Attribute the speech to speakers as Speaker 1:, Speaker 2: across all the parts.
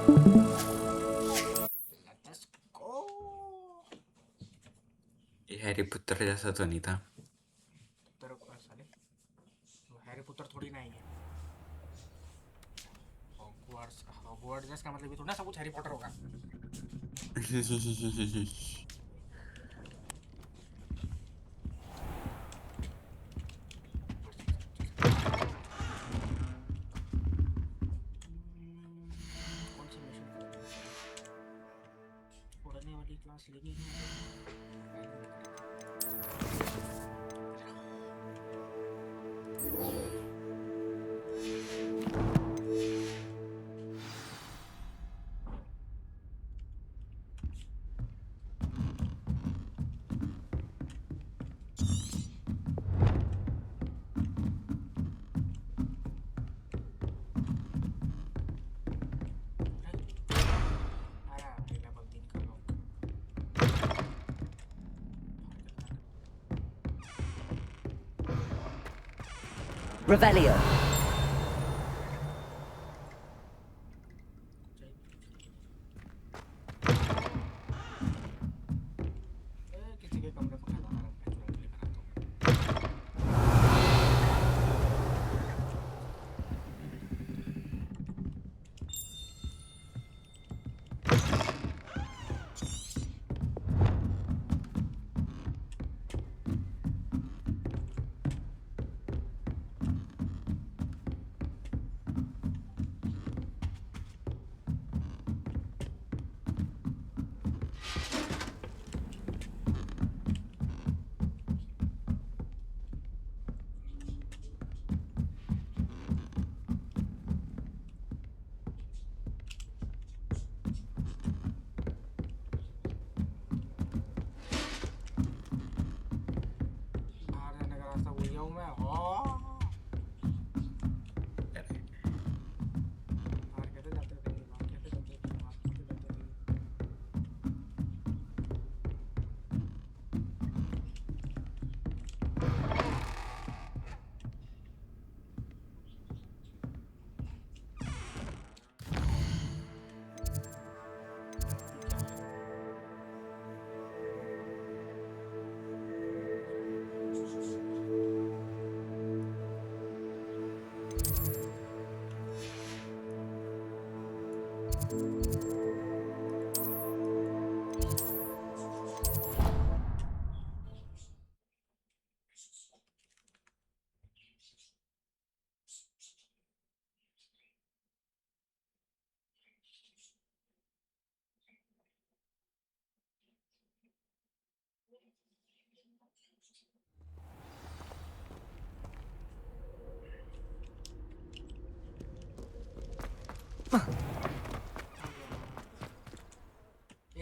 Speaker 1: Let's go.
Speaker 2: ये Harry पुत्र जैसा तो नहीं था।
Speaker 1: तेरे को साले वो हैरी पुत्र थोड़ी ना ही है। हॉगवर्ट्स का मतलब ये थोड़ा ना सब कुछ हैरी पॉटर होगा। कौन सी मिशन करेंगे? उड़ने वाली क्लास लेनी है।
Speaker 3: Revelio.
Speaker 1: किसी के कमरे को खजाना रखने के लिए बनाता हूँ।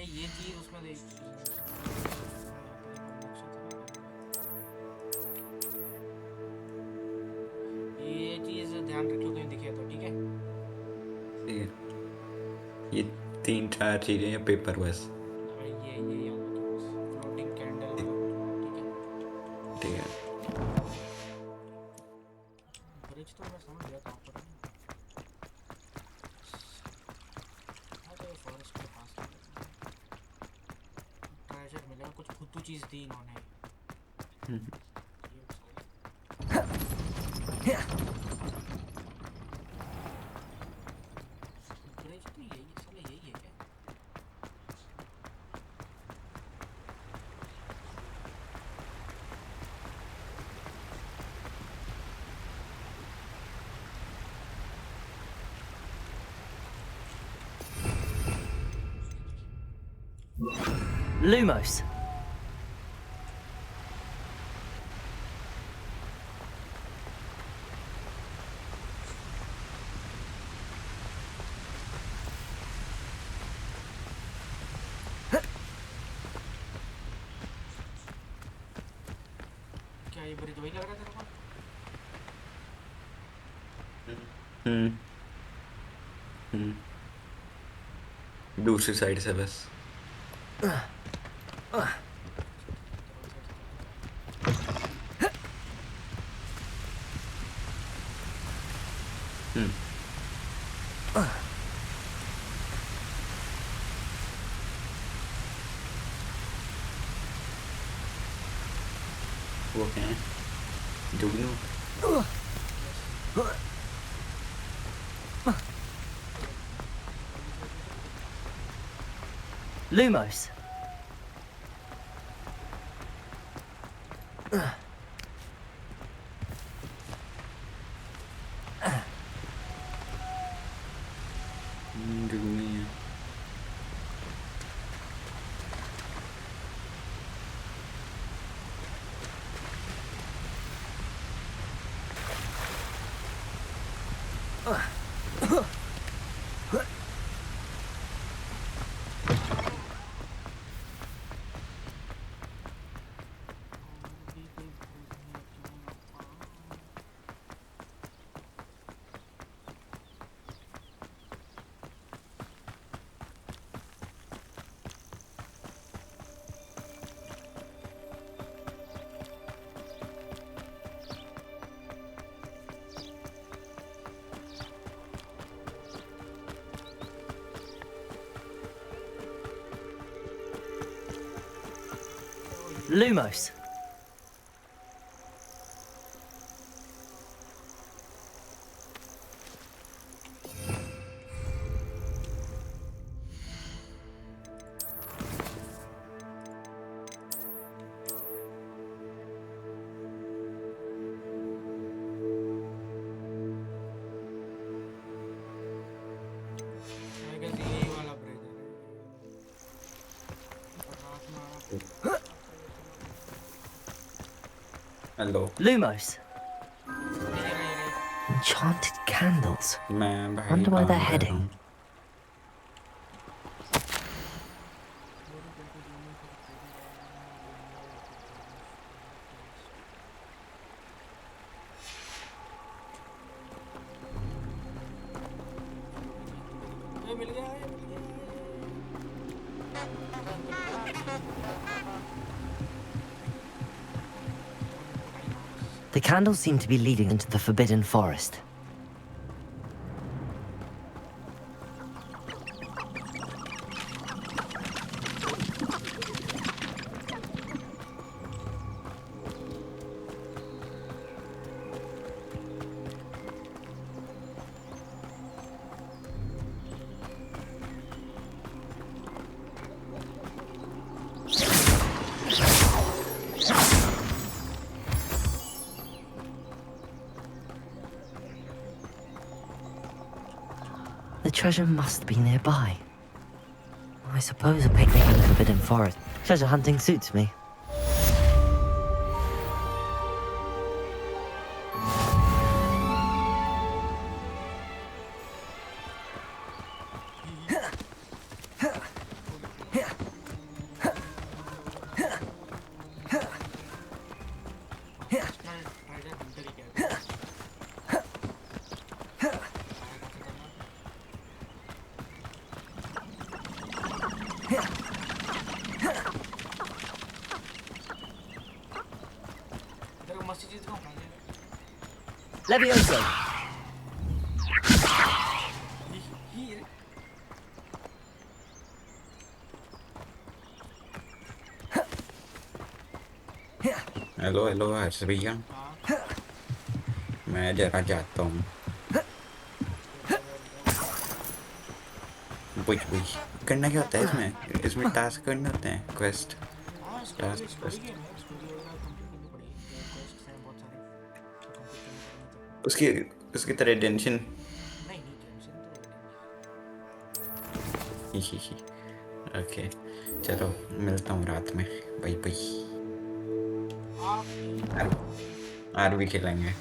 Speaker 1: ये चीज उसमें देख ये चीज ध्यान रखियो कहीं दिखे तो ठीक है।
Speaker 2: ठीक है, ये 3-4 चीजें हैं, पेपर बस।
Speaker 1: ये याद रखियो बस फ्लोटिंग कैंडल वाला ठीक है।
Speaker 2: ठीक है,
Speaker 1: ब्रिज तो मैं समझ गया कहाँ पर है। अरे फॉरेस्ट के पास ट्रेजर मिलेगा कुछ फुद्दू चीज दी इन्होंने। ब्रिज तो यही साले यही है क्या?
Speaker 3: Lumos.
Speaker 1: क्या ये ब्रिज वही लग रहा है तेरे को?
Speaker 2: दूसरी साइड से बस। वो क्या है? जुगनू?
Speaker 3: Lumos.
Speaker 2: जुगनू ही है।
Speaker 3: Lumos.
Speaker 1: I guess यही वाला ब्रेक है। और रात में आना
Speaker 2: हेलो।
Speaker 3: Lumos.
Speaker 1: ये रहा।
Speaker 3: Enchanted candles.
Speaker 2: मैं भाई
Speaker 3: Wonder where they're
Speaker 2: काम कर रहा
Speaker 3: heading.
Speaker 2: हूँ।
Speaker 1: ये मिल गया, ये मिल गया।
Speaker 3: The candles seem to be leading into the Forbidden Forest. The treasure must be nearby. I suppose a picnic in the Forbidden Forest. Treasure hunting suits me.
Speaker 1: Treasure hunter ही कहते हैं। तेरे को मस्ती चीज कौन खाने
Speaker 3: Levioso!
Speaker 1: ही
Speaker 2: हेलो हेलो हर्ष भैया,
Speaker 1: हाँ
Speaker 2: मैं जरा जाता हूँ। बुझ बुझ करना क्या होता है इसमें? इसमें टास्क करने होते हैं, क्वेस्ट।
Speaker 1: हाँ story
Speaker 2: task
Speaker 1: story
Speaker 2: quest.
Speaker 1: Game है, स्टोरी वगैरह कंप्लीट करनी पड़ेगी, क्वेस्ट हैं बहुत सारे तो कंप्लीट करने पड़ेंगे तब।
Speaker 2: उसकी उसकी तरह टेंशन।
Speaker 1: नहीं नहीं टेंशन तो हो नहीं।
Speaker 2: ही ही। ओके चलो, मिलता हूँ रात में। Bye bye.
Speaker 1: आप
Speaker 2: आर भी खेलेंगे।
Speaker 1: ये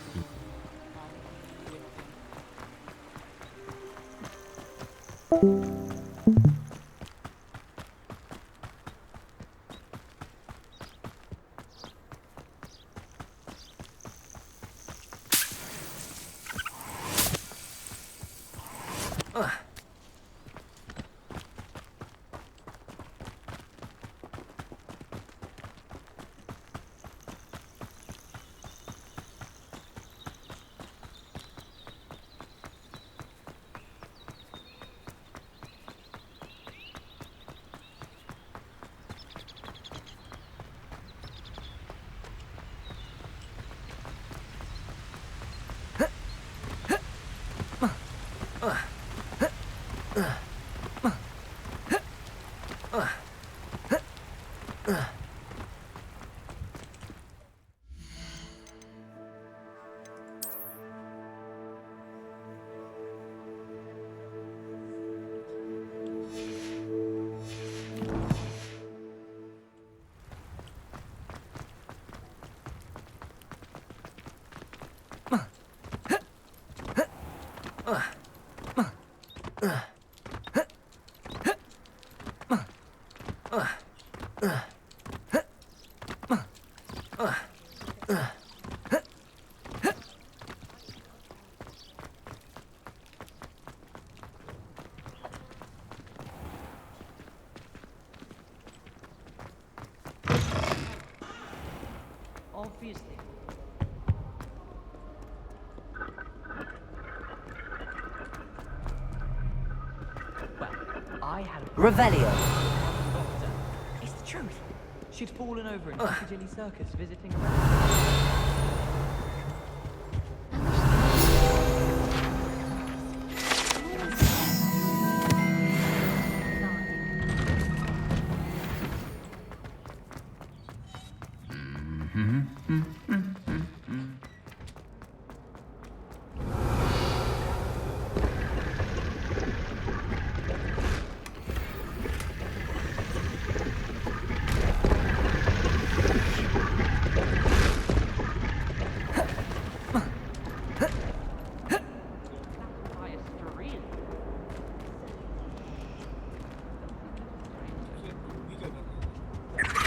Speaker 1: होते हैं।
Speaker 4: Obviously. Well, I had a
Speaker 3: Revelio.
Speaker 4: doctor. It's the truth. She'd fallen over in Piccadilly Circus visiting a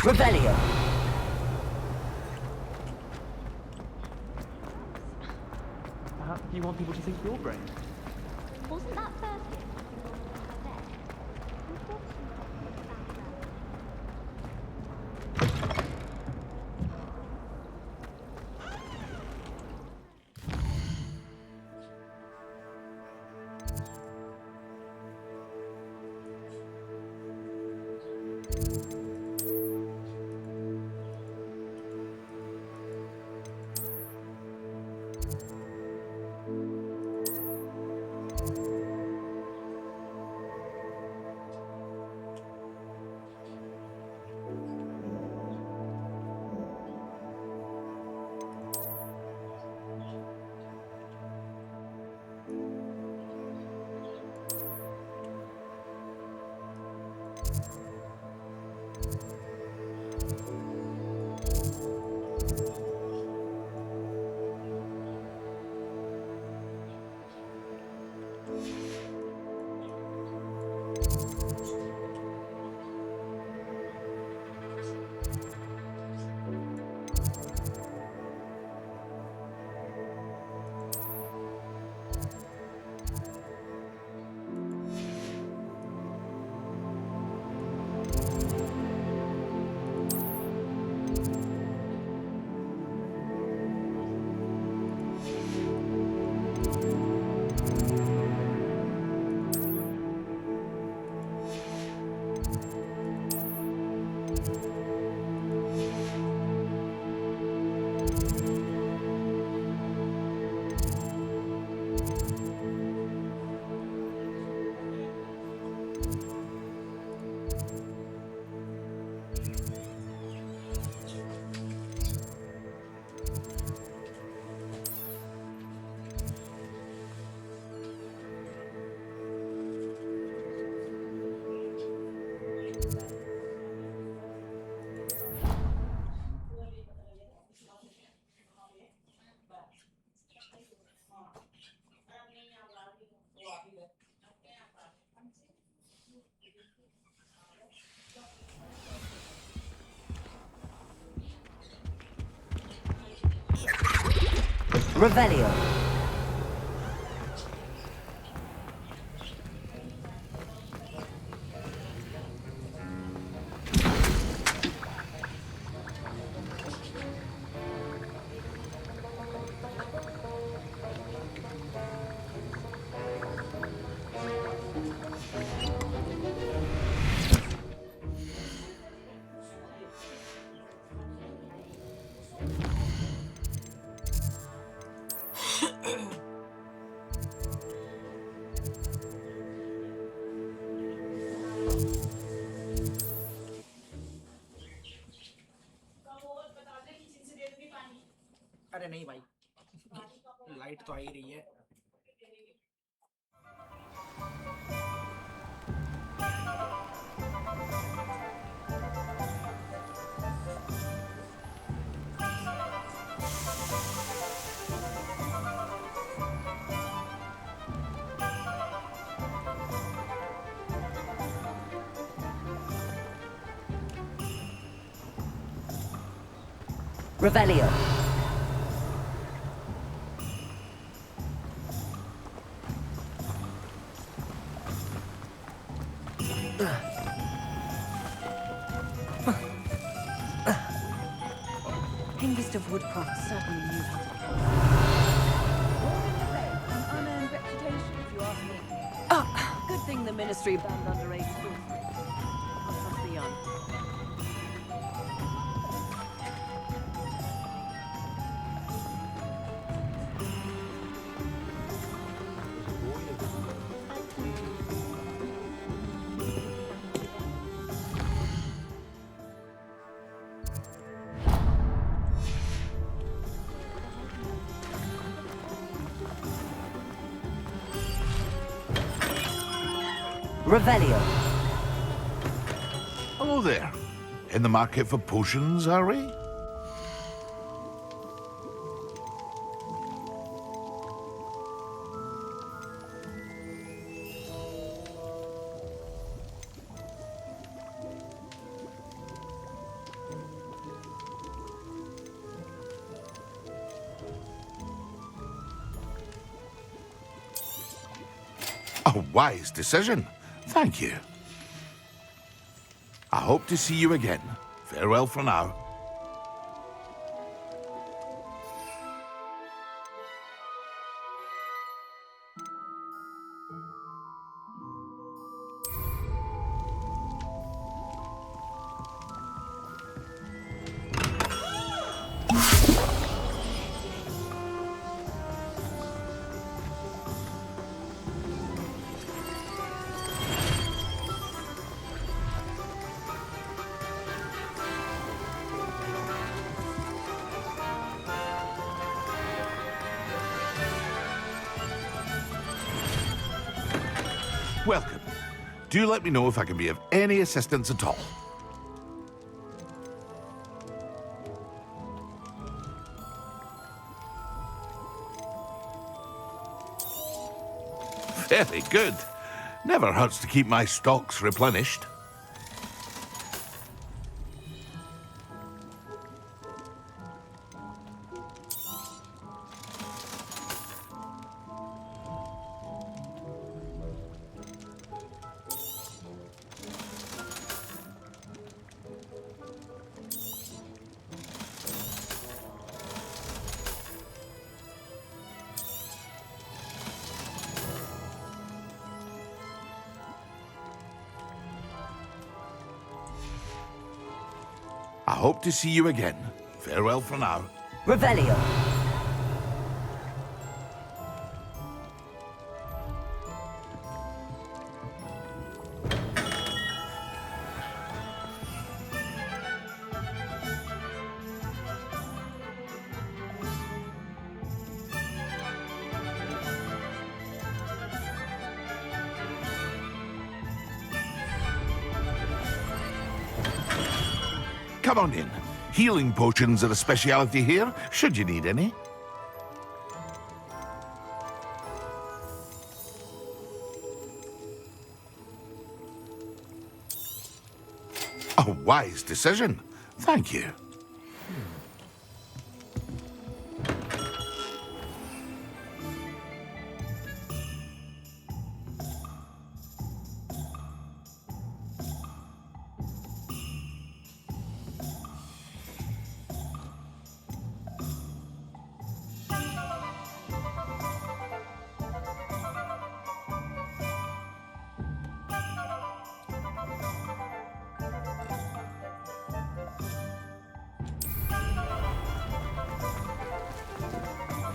Speaker 3: Revelio.
Speaker 4: You want people to think you're brave?
Speaker 5: Wasn't that first
Speaker 3: Revelio.
Speaker 1: आ ही रही है।
Speaker 3: Revelio.
Speaker 6: Hengist of Woodcroft certainly knew how to kill. Born in the red, an unearned reputation, if you ask me. Good thing the Ministry banned underage sorcery. Can't trust the young.
Speaker 3: Revelio.
Speaker 7: Hello there. In the market for potions, are we? A wise decision. Thank you. I hope to see you again. Farewell for now. Welcome. Do let me know if I can be of any assistance at all. Very good. Never hurts to keep my stocks replenished. I hope to see you again. Farewell for now.
Speaker 3: Revelio.
Speaker 7: Come on in. Healing potions are a speciality here, should you need any. A wise decision. Thank you.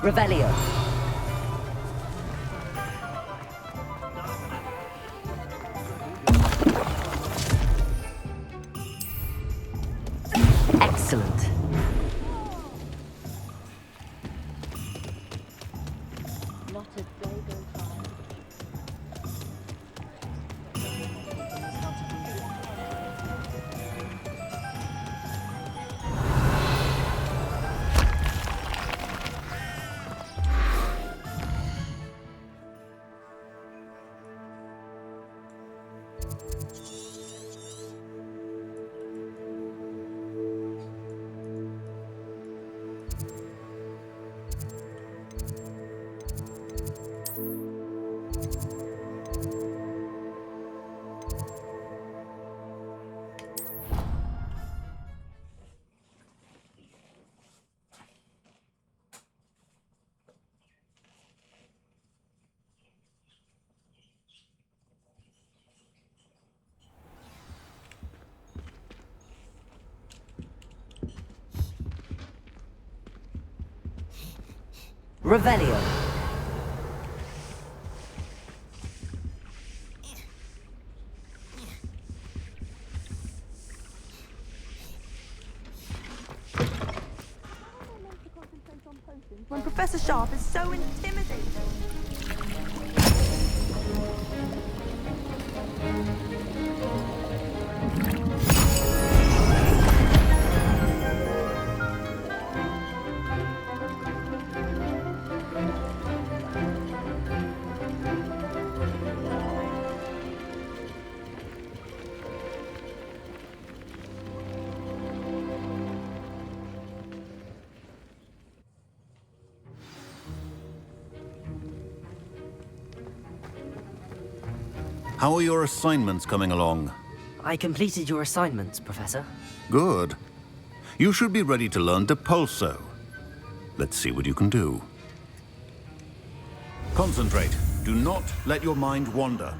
Speaker 3: Revelio. Excellent. Revelio.
Speaker 6: When Professor Sharp is so intimidating.
Speaker 8: How are your assignments coming along?
Speaker 3: I completed your assignments, Professor.
Speaker 8: Good. You should be ready to learn Depulso. Let's see what you can do. Concentrate. Do not let your mind wander.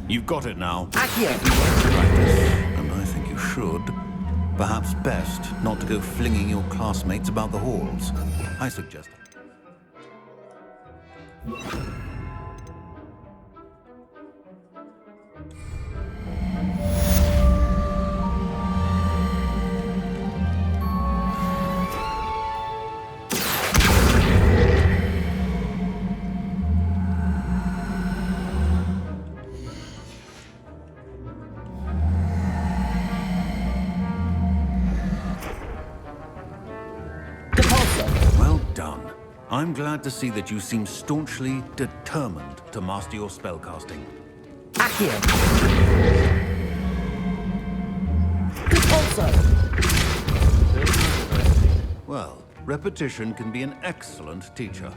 Speaker 8: You've got it now.
Speaker 3: Accio!
Speaker 8: And I think you should. Perhaps best not to go flinging your classmates about the halls. I suggest that. Well done. I'm glad to see that you seem staunchly determined to master your spellcasting.
Speaker 3: Accio! Depulso!
Speaker 8: Well, repetition can be an excellent teacher.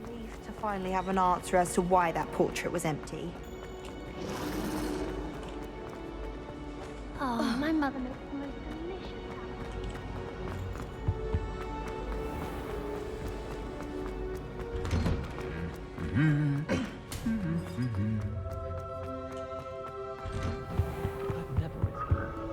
Speaker 6: Relieved to finally have an answer as to why that portrait was empty.
Speaker 5: Oh, my mother makes the most delicious
Speaker 4: I've never experienced.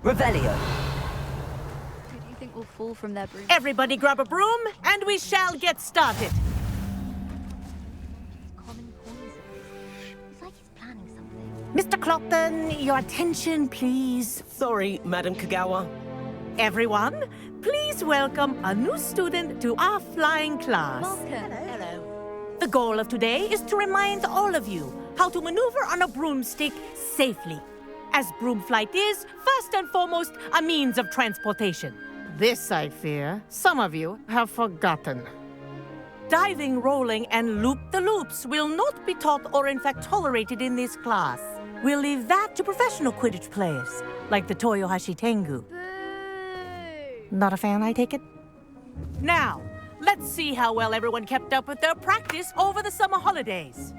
Speaker 3: Revelio.
Speaker 5: Who do you think will fall from their broom?
Speaker 9: Everybody grab a broom, and we shall get started.
Speaker 5: Common poison. It's like he's planning something.
Speaker 9: Mr. Clopton, your attention, please.
Speaker 10: Sorry, Madam Kagawa.
Speaker 9: Everyone, please welcome a new student to our flying class.
Speaker 5: Hello.
Speaker 9: The goal of today is to remind all of you how to maneuver on a broomstick safely, as broom flight is, first and foremost, a means of transportation. This, I fear, some of you have forgotten. Diving, rolling, and loop-the-loops will not be taught or in fact tolerated in this class. We'll leave that to professional Quidditch players, like the Toyohashi Tengu. Not a fan, I take it? Now, let's see how well everyone kept up with their practice over the summer holidays.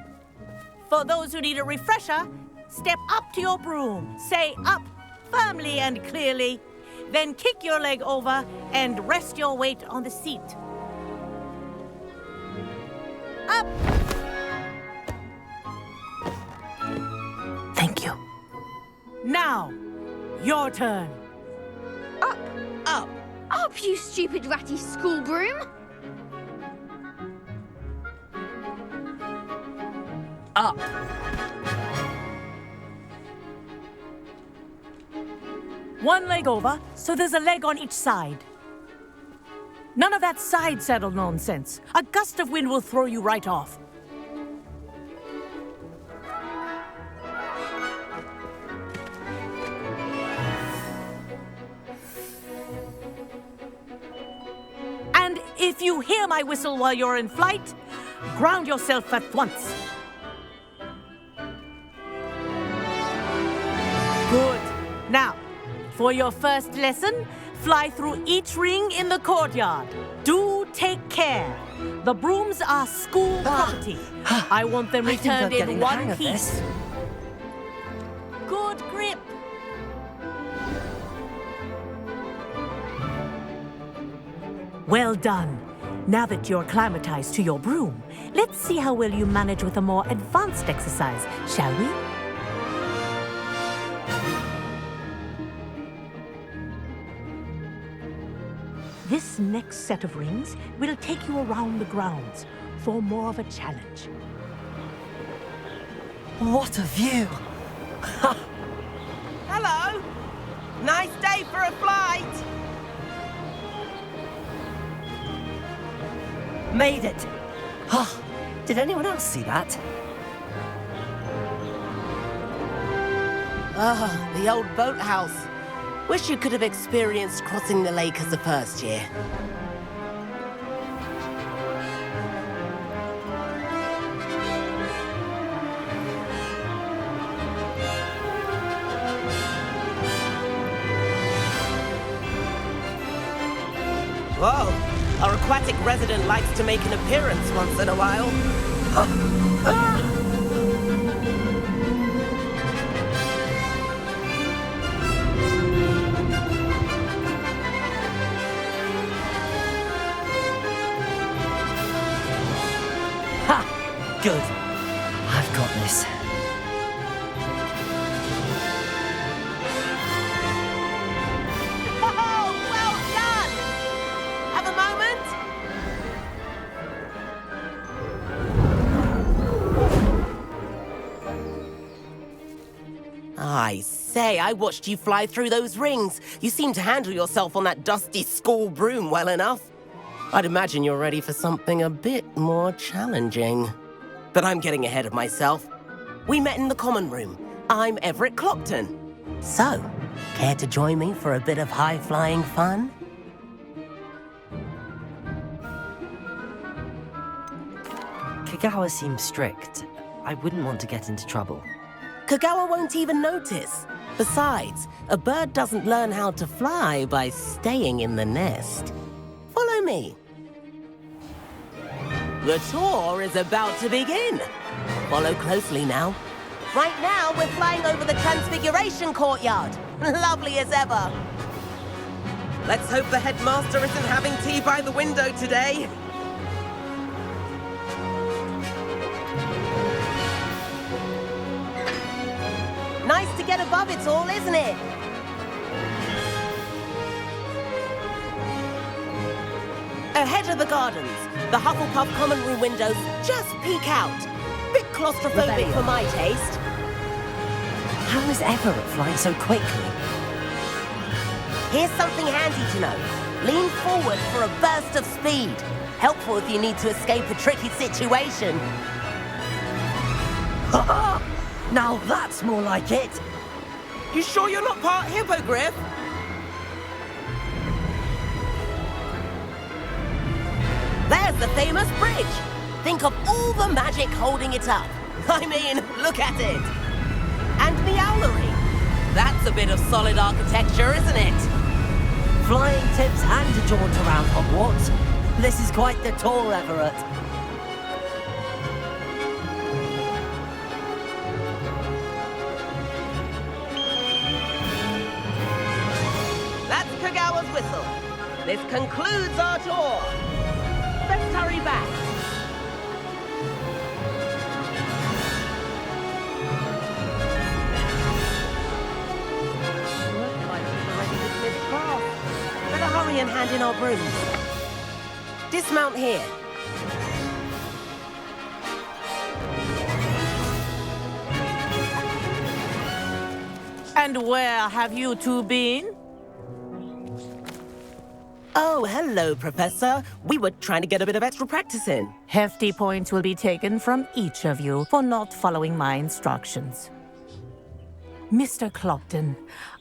Speaker 9: For those who need a refresher, step up to your broom. Say up firmly and clearly. Then kick your leg over and rest your weight on the seat. Up!
Speaker 3: Thank you.
Speaker 9: Now, your turn.
Speaker 5: Up!
Speaker 9: Up!
Speaker 5: Up, you stupid ratty school broom!
Speaker 3: Up.
Speaker 9: One leg over, so there's a leg on each side. None of that side saddle nonsense. A gust of wind will throw you right off. And if you hear my whistle while you're in flight, ground yourself at once. Good. Now, for your first lesson, fly through each ring in the courtyard. Do take care. The brooms are school property. I want them
Speaker 3: I think I'm
Speaker 9: returned
Speaker 3: getting
Speaker 9: in
Speaker 3: the
Speaker 9: one
Speaker 3: hang of
Speaker 9: piece.
Speaker 3: this.
Speaker 9: Good grip. Well done. Now that you're acclimatized to your broom, let's see how well you manage with a more advanced exercise, shall we? This next set of rings will take you around the grounds for more of a challenge.
Speaker 3: What a view!
Speaker 10: Hello! Nice day for a flight!
Speaker 3: Made it! Oh, did anyone else see that?
Speaker 10: Ah, the old boathouse. Wish you could have experienced crossing the lake as a first year. Whoa, our aquatic resident likes to make an appearance once in a while.
Speaker 3: Ha! Good. I've got this.
Speaker 10: Oh, well done! Have a moment? I say, I watched you fly through those rings. You seem to handle yourself on that dusty school broom well enough. I'd imagine you're ready for something a bit more challenging. But I'm getting ahead of myself. We met in the common room. I'm Everett Clopton. So, care to join me for a bit of high-flying fun?
Speaker 3: Kagawa seems strict. I wouldn't want to get into trouble.
Speaker 10: Kagawa won't even notice. Besides, a bird doesn't learn how to fly by staying in the nest. Follow me. The tour is about to begin. Follow closely now. Right now, we're flying over the Transfiguration Courtyard. Lovely as ever. Let's hope the headmaster isn't having tea by the window today. Nice to get above it all, isn't it? Ahead of the gardens, the Hufflepuff common room windows just peek out. Bit claustrophobic
Speaker 3: Rebellion.
Speaker 10: for my taste.
Speaker 3: How is Everett flying so quickly?
Speaker 10: Here's something handy to know. Lean forward for a burst of speed. Helpful if you need to escape a tricky situation.
Speaker 3: Now that's more like it.
Speaker 10: You sure you're not part hippogriff? There's the famous bridge. Think of all the magic holding it up. I mean, look at it. And the owlery. That's a bit of solid architecture, isn't it?
Speaker 3: Flying tips and a jaunt around Hogwarts. This is quite the tour, Everett.
Speaker 10: This concludes our tour. Let's hurry back. Looks like we've already dismissed class. Better hurry and hand in our brooms. Dismount here.
Speaker 9: And where have you two been?
Speaker 10: Oh, hello, Professor. We were trying to get a bit of extra practice in.
Speaker 9: Hefty points will be taken from each of you for not following my instructions. Mr. Clopton,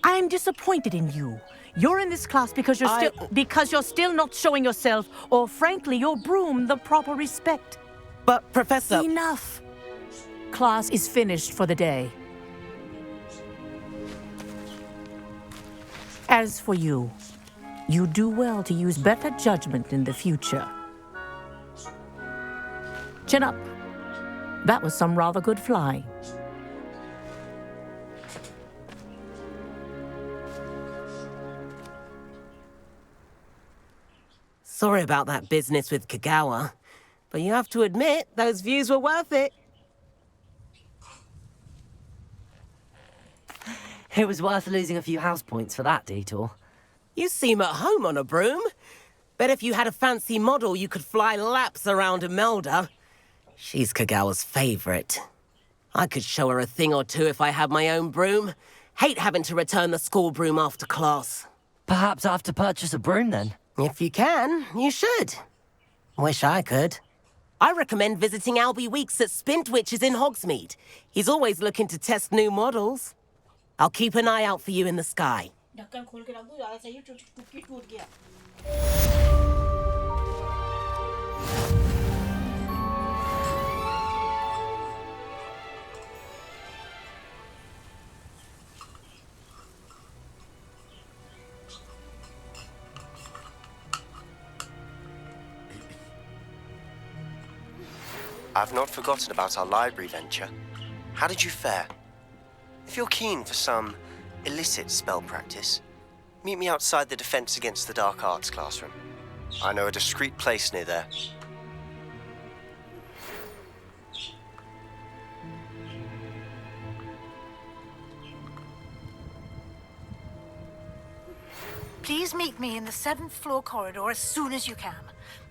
Speaker 9: I'm disappointed in you. You're in this class because you're still not showing yourself, or frankly, your broom the proper respect.
Speaker 10: But, Professor...
Speaker 9: Enough. Class is finished for the day. As for you, you do well to use better judgment in the future. Chin up. That was some rather good flying.
Speaker 10: Sorry about that business with Kagawa, but you have to admit, those views were worth it.
Speaker 3: It was worth losing a few house points for that detour.
Speaker 10: You seem at home on a broom. Bet if you had a fancy model, you could fly laps around Imelda. She's Kagawa's favorite. I could show her a thing or two if I had my own broom. Hate having to return the school broom after class.
Speaker 3: Perhaps I have to purchase a broom then.
Speaker 10: If you can, you should. Wish I could. I recommend visiting Albie Weeks at Spintwitches in Hogsmeade. He's always looking to test new models. I'll keep an eye out for you in the sky.
Speaker 11: I've not forgotten about our library venture. How did you fare? If you're keen for some illicit spell practice, meet me outside the Defense Against the Dark Arts classroom. I know a discreet place near there.
Speaker 12: Please meet me in the 7th floor corridor as soon as you can.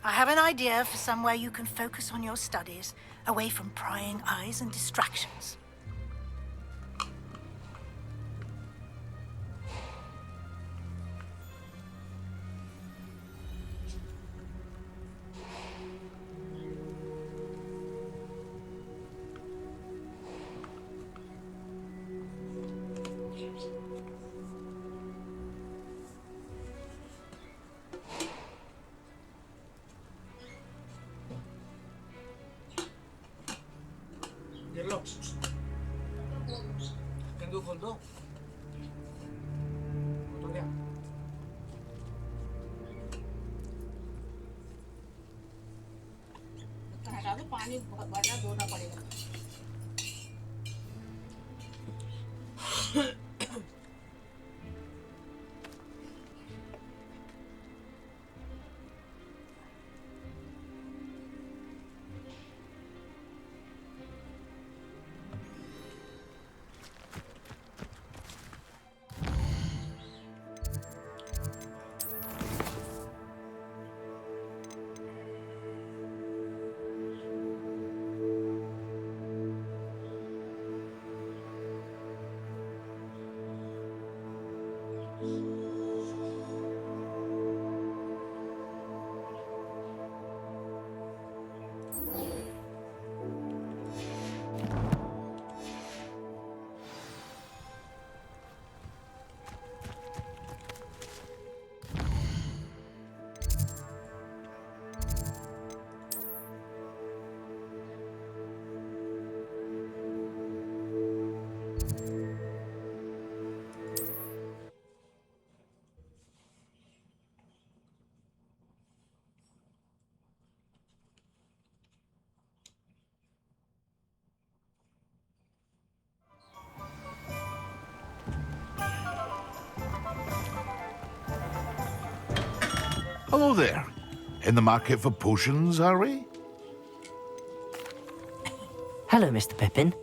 Speaker 12: I have an idea for somewhere you can focus on your studies, away from prying eyes and distractions.
Speaker 7: Hello there. In the market for potions, are we?
Speaker 3: Hello, Mr. Pippin.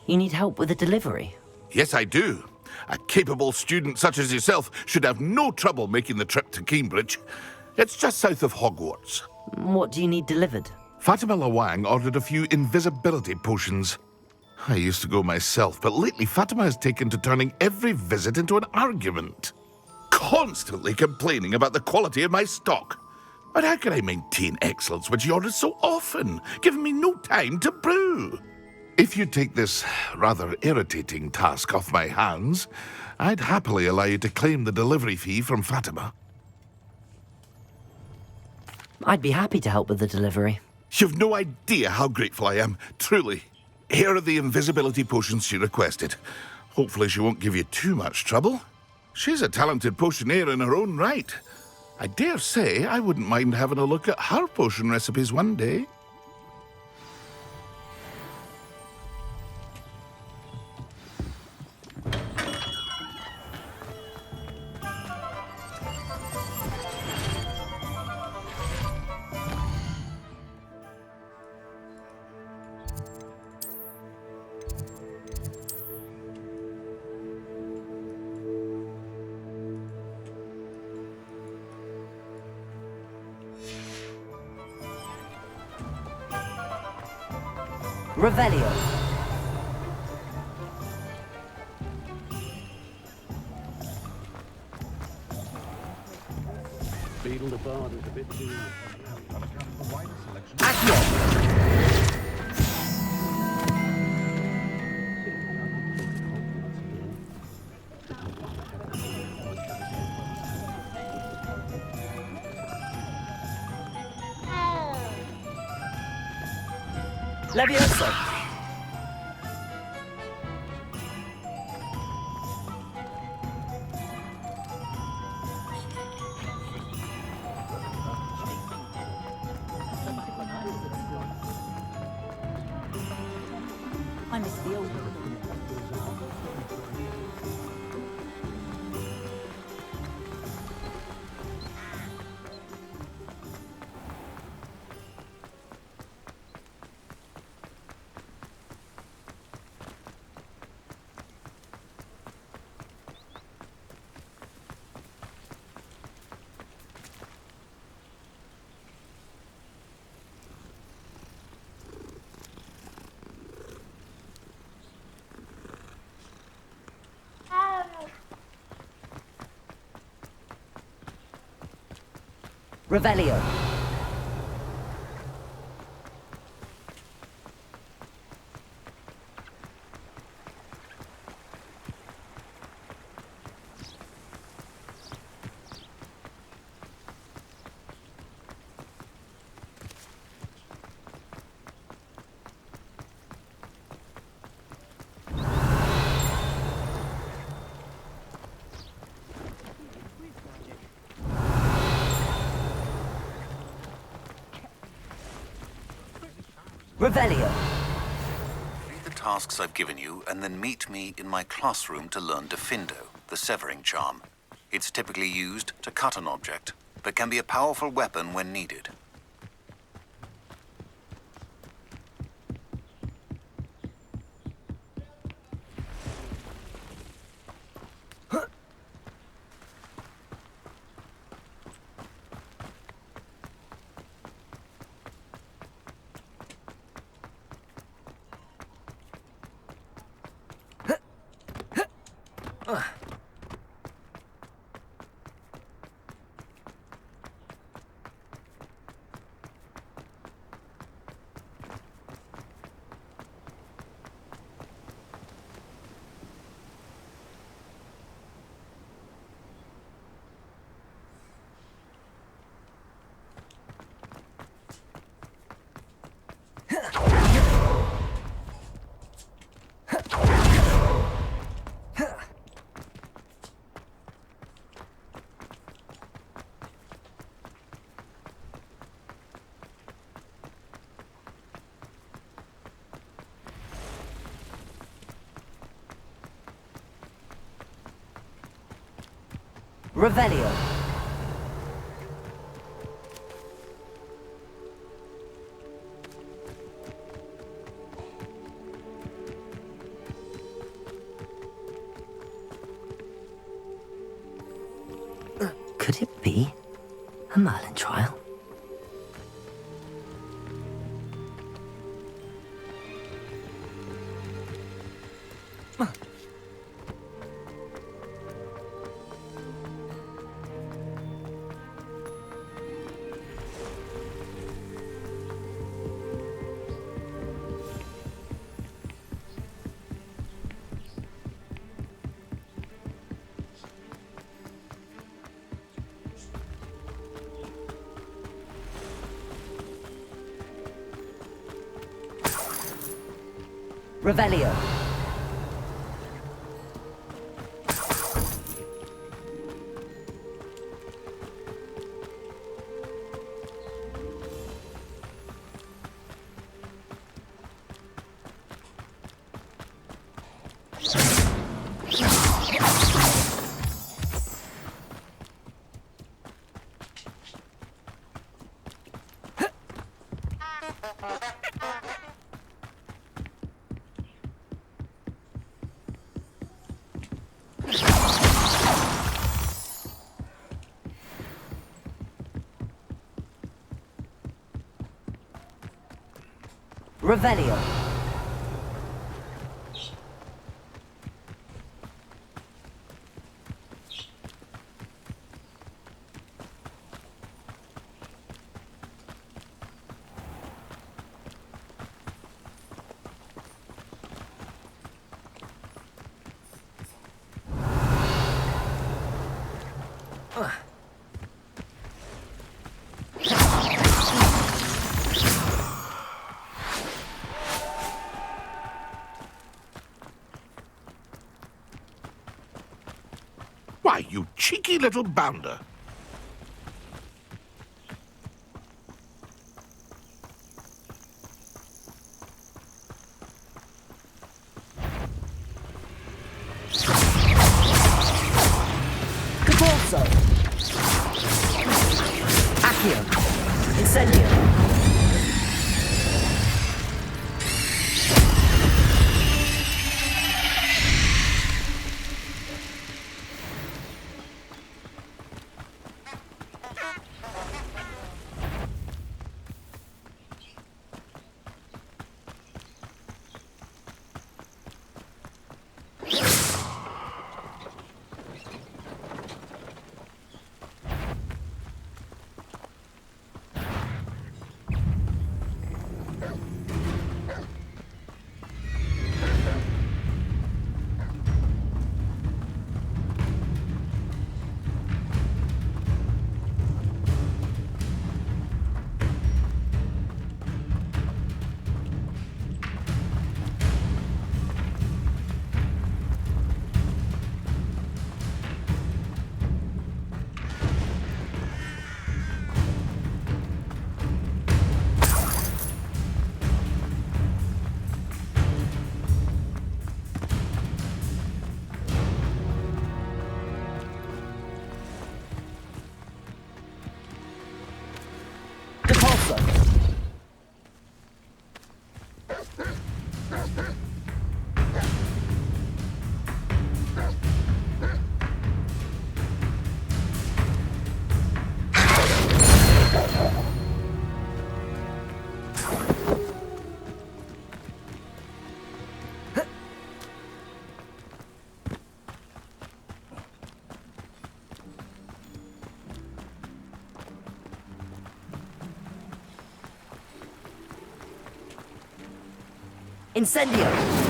Speaker 3: You need help with a delivery?
Speaker 7: Yes, I do. A capable student such as yourself should have no trouble making the trip to Cambridge. It's just south of Hogwarts.
Speaker 3: What do you need delivered?
Speaker 7: Fatima Lawang ordered a few invisibility potions. I used to go myself, but lately Fatima has taken to turning every visit into an argument. Constantly complaining about the quality of my stock. But how can I maintain excellence when she orders so often, giving me no time to brew? If you take this rather irritating task off my hands, I'd happily allow you to claim the delivery fee from Fatima.
Speaker 3: I'd be happy to help with the delivery.
Speaker 7: You've no idea how grateful I am, truly. Here are the invisibility potions she requested. Hopefully she won't give you too much trouble. She's a talented potioneer in her own right. I dare say I wouldn't mind having a look at her potion recipes one day.
Speaker 3: Revelio.
Speaker 13: Beetle the Bard is a bit too...
Speaker 3: Levioso.
Speaker 6: I miss the old
Speaker 3: Revelio. Revelio.
Speaker 8: Read the tasks I've given you, and then meet me in my classroom to learn Defindo, the severing charm. It's typically used to cut an object, but can be a powerful weapon when needed. Revelio.
Speaker 3: Could it be a Merlin trial? Revelio. Revelio.
Speaker 7: Why, you cheeky little bounder.
Speaker 3: Capolso. Accio. Incendio. Incendio!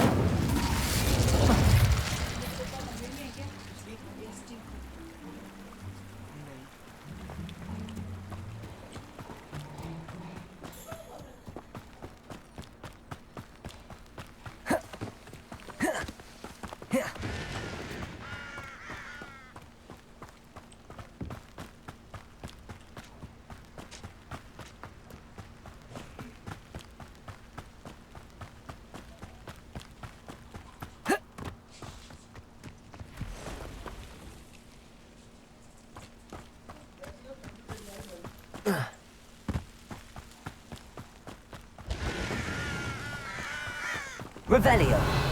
Speaker 3: Revelio.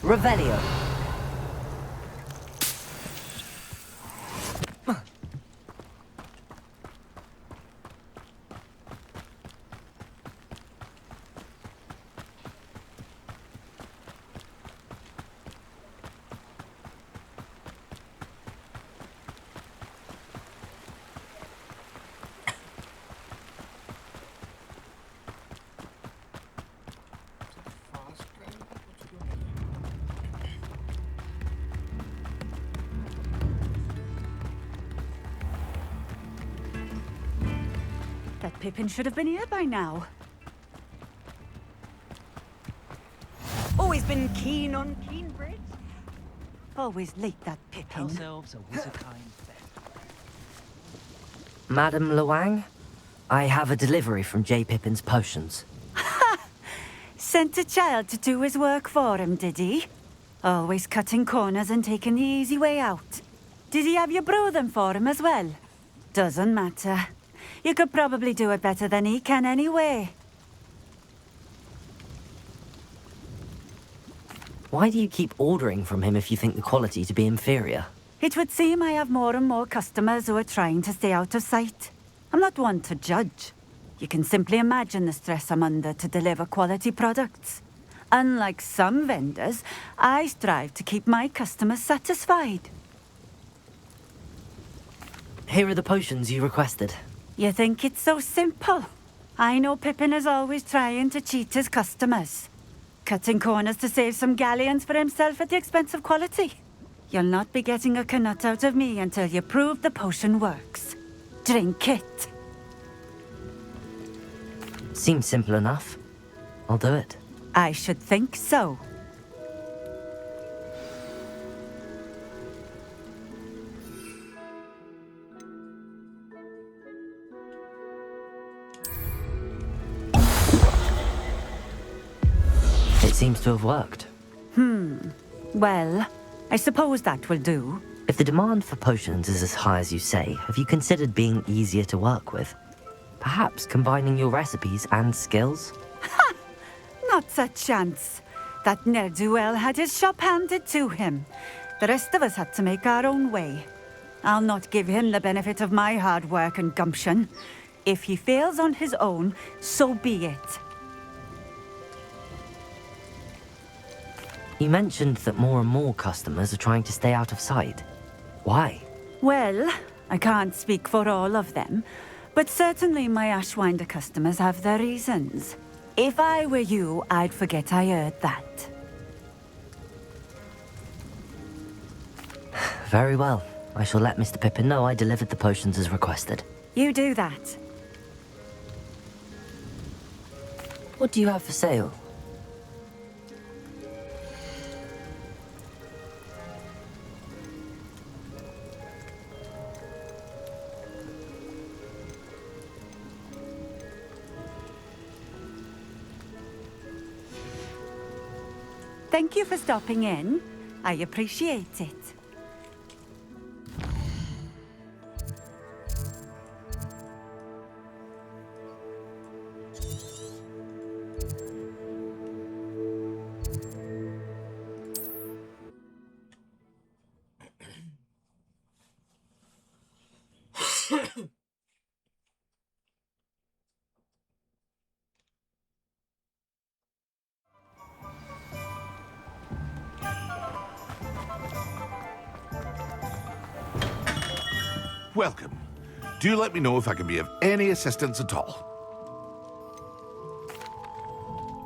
Speaker 3: Revelio.
Speaker 6: That Pippin should have been here by now. Always been keen on Keenbridge. Always late, that Pippin.
Speaker 4: House elves are Wizardkind best.
Speaker 3: Madam Luang, I have a delivery from J. Pippin's potions.
Speaker 6: Sent a child to do his work for him, did he? Always cutting corners and taking the easy way out. Did he have you brew them for him as well? Doesn't matter. You could probably do it better than he can anyway.
Speaker 3: Why do you keep ordering from him if you think the quality to be inferior?
Speaker 6: It would seem I have more and more customers who are trying to stay out of sight. I'm not one to judge. You can simply imagine the stress I'm under to deliver quality products. Unlike some vendors, I strive to keep my customers satisfied.
Speaker 3: Here are the potions you requested.
Speaker 6: You think it's so simple? I know Pippin is always trying to cheat his customers. Cutting corners to save some galleons for himself at the expense of quality. You'll not be getting a canut out of me until you prove the potion works. Drink it.
Speaker 3: Seems simple enough. I'll do it.
Speaker 6: I should think so.
Speaker 3: It seems to have worked.
Speaker 6: Well, I suppose that will do.
Speaker 3: If the demand for potions is as high as you say, have you considered being easier to work with? Perhaps combining your recipes and skills?
Speaker 6: Not a chance. That ne'er-do-well had his shop handed to him. The rest of us had to make our own way. I'll not give him the benefit of my hard work and gumption. If he fails on his own, so be it.
Speaker 3: You mentioned that more and more customers are trying to stay out of sight. Why?
Speaker 6: Well, I can't speak for all of them, but certainly my Ashwinder customers have their reasons. If I were you, I'd forget I heard that.
Speaker 3: Very well. I shall let Mr. Pippin know I delivered the potions as requested.
Speaker 6: You do that.
Speaker 3: What do you have for sale?
Speaker 6: Thank you for stopping in. I appreciate it.
Speaker 7: Welcome. Do let me know if I can be of any assistance at all.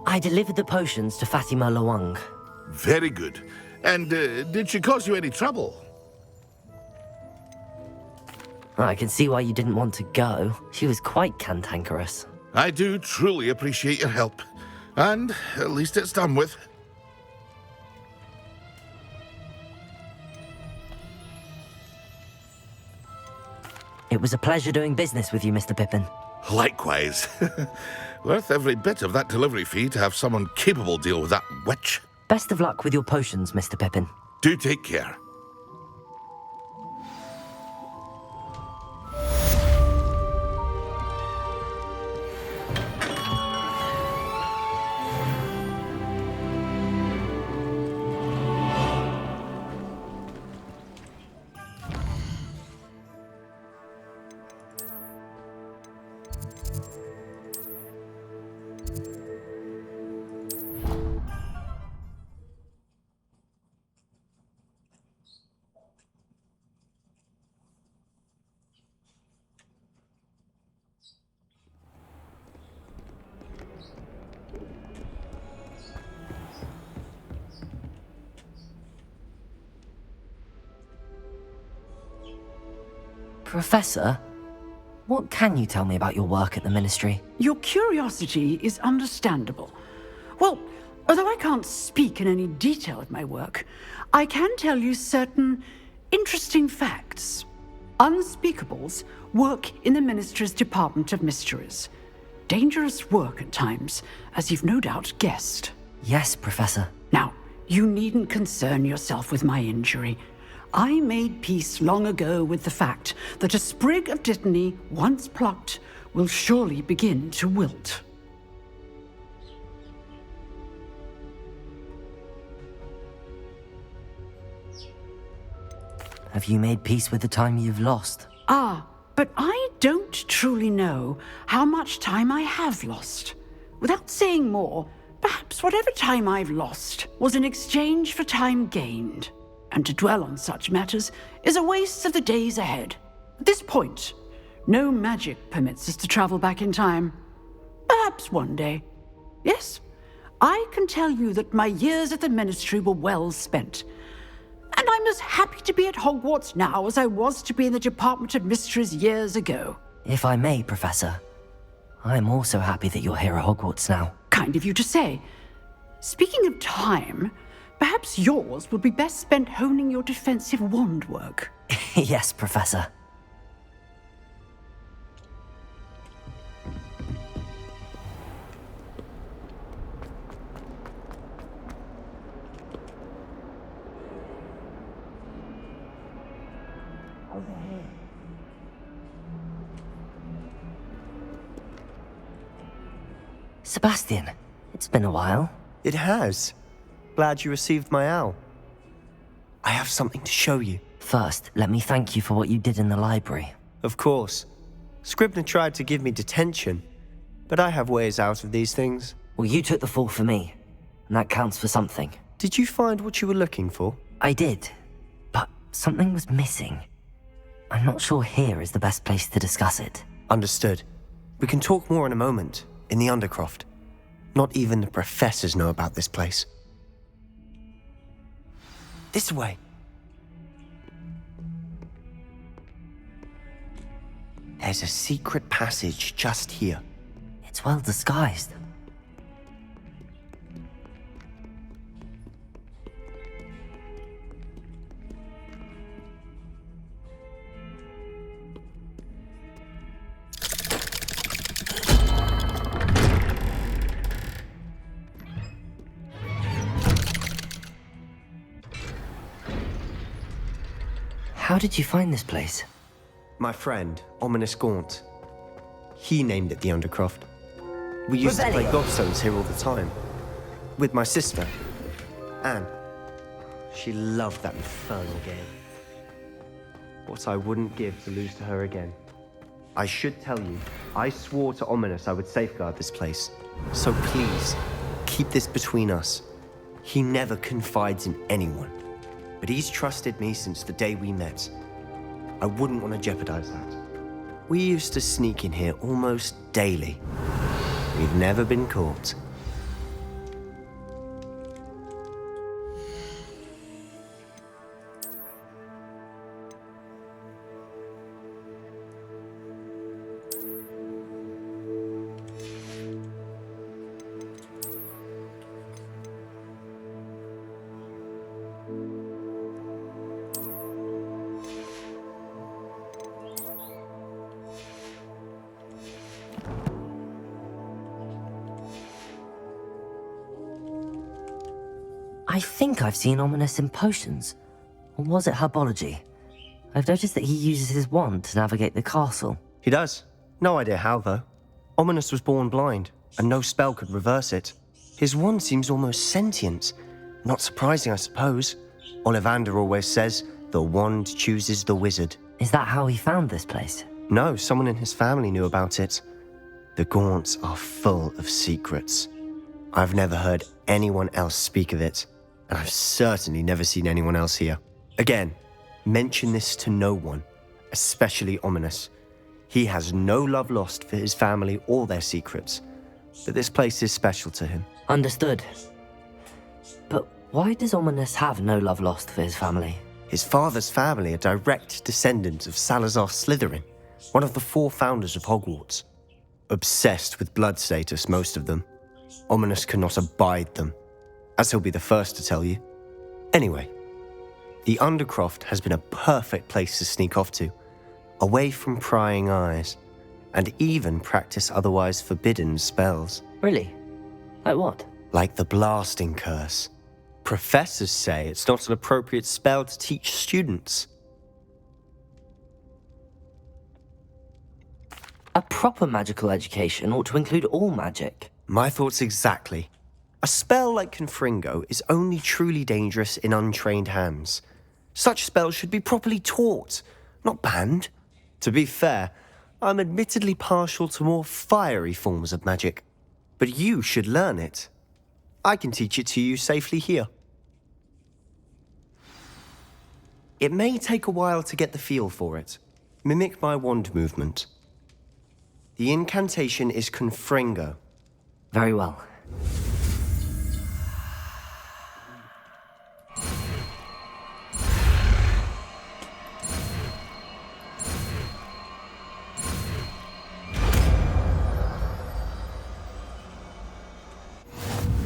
Speaker 3: I delivered the potions to Fatima Luang.
Speaker 7: Very good. And did she cause you any trouble?
Speaker 3: I can see why you didn't want to go. She was quite cantankerous.
Speaker 7: I do truly appreciate your help. And at least it's done with.
Speaker 3: It was a pleasure doing business with you, Mr. Pippin.
Speaker 7: Likewise. Worth every bit of that delivery fee to have someone capable deal with that witch.
Speaker 3: Best of luck with your potions, Mr. Pippin.
Speaker 7: Do take care.
Speaker 3: Professor, what can you tell me about your work at the Ministry?
Speaker 14: Your curiosity is understandable. Well, although I can't speak in any detail of my work, I can tell you certain interesting facts. Unspeakables work in the Ministry's Department of Mysteries. Dangerous work at times, as you've no doubt guessed.
Speaker 3: Yes, Professor.
Speaker 14: Now, you needn't concern yourself with my injury. I made peace long ago with the fact that a sprig of dittany, once plucked, will surely begin to wilt.
Speaker 3: Have you made peace with the time you've lost?
Speaker 14: But I don't truly know how much time I have lost. Without saying more, perhaps whatever time I've lost was in exchange for time gained. And to dwell on such matters is a waste of the days ahead. At this point, no magic permits us to travel back in time. Perhaps one day. Yes, I can tell you that my years at the Ministry were well spent. And I'm as happy to be at Hogwarts now as I was to be in the Department of Mysteries years ago.
Speaker 3: If I may, Professor, I'm also happy that you're here at Hogwarts now.
Speaker 14: Kind of you to say. Speaking of time, perhaps yours will be best spent honing your defensive wand work.
Speaker 3: Yes, Professor. Sebastian, it's been a while.
Speaker 11: It has. Glad you received my owl. I have something to show you.
Speaker 3: First, let me thank you for what you did in the library.
Speaker 11: Of course. Scribner tried to give me detention, but I have ways out of these things.
Speaker 3: Well, you took the fall for me, and that counts for something.
Speaker 11: Did you find what you were looking for?
Speaker 3: I did, but something was missing. I'm not sure here is the best place to discuss it.
Speaker 11: Understood. We can talk more in a moment, in the Undercroft. Not even the professors know about this place. This way. There's a secret passage just here.
Speaker 3: It's well disguised. How did you find this place?
Speaker 11: My friend, Ominous Gaunt. He named it the Undercroft. We used to play gobstones here all the time. With my sister, Anne. She loved that infernal game. What I wouldn't give to lose to her again. I should tell you, I swore to Ominous I would safeguard this place. So please, keep this between us. He never confides in anyone. But he's trusted me since the day we met. I wouldn't want to jeopardize that. We used to sneak in here almost daily. We've never been caught.
Speaker 3: I think I've seen Ominous in potions. Or was it herbology? I've noticed that he uses his wand to navigate the castle.
Speaker 11: He does. No idea how, though. Ominous was born blind, and no spell could reverse it. His wand seems almost sentient. Not surprising, I suppose. Ollivander always says, the wand chooses the wizard.
Speaker 3: Is that how he found this place?
Speaker 11: No, someone in his family knew about it. The Gaunts are full of secrets. I've never heard anyone else speak of it, and I've certainly never seen anyone else here. Again, mention this to no one, especially Ominous. He has no love lost for his family or their secrets, but this place is special to him.
Speaker 3: Understood. But why does Ominous have no love lost for his family?
Speaker 11: His father's family are direct descendants of Salazar Slytherin, one of the 4 founders of Hogwarts. Obsessed with blood status, most of them. Ominous cannot abide them, as he'll be the first to tell you. Anyway, the Undercroft has been a perfect place to sneak off to, away from prying eyes, and even practice otherwise forbidden spells.
Speaker 3: Really? Like what?
Speaker 11: Like the blasting curse. Professors say it's not an appropriate spell to teach students.
Speaker 3: A proper magical education ought to include all magic.
Speaker 11: My thoughts exactly. A spell like Confringo is only truly dangerous in untrained hands. Such spells should be properly taught, not banned. To be fair, I'm admittedly partial to more fiery forms of magic. But you should learn it. I can teach it to you safely here. It may take a while to get the feel for it. Mimic my wand movement. The incantation is Confringo.
Speaker 3: Very well.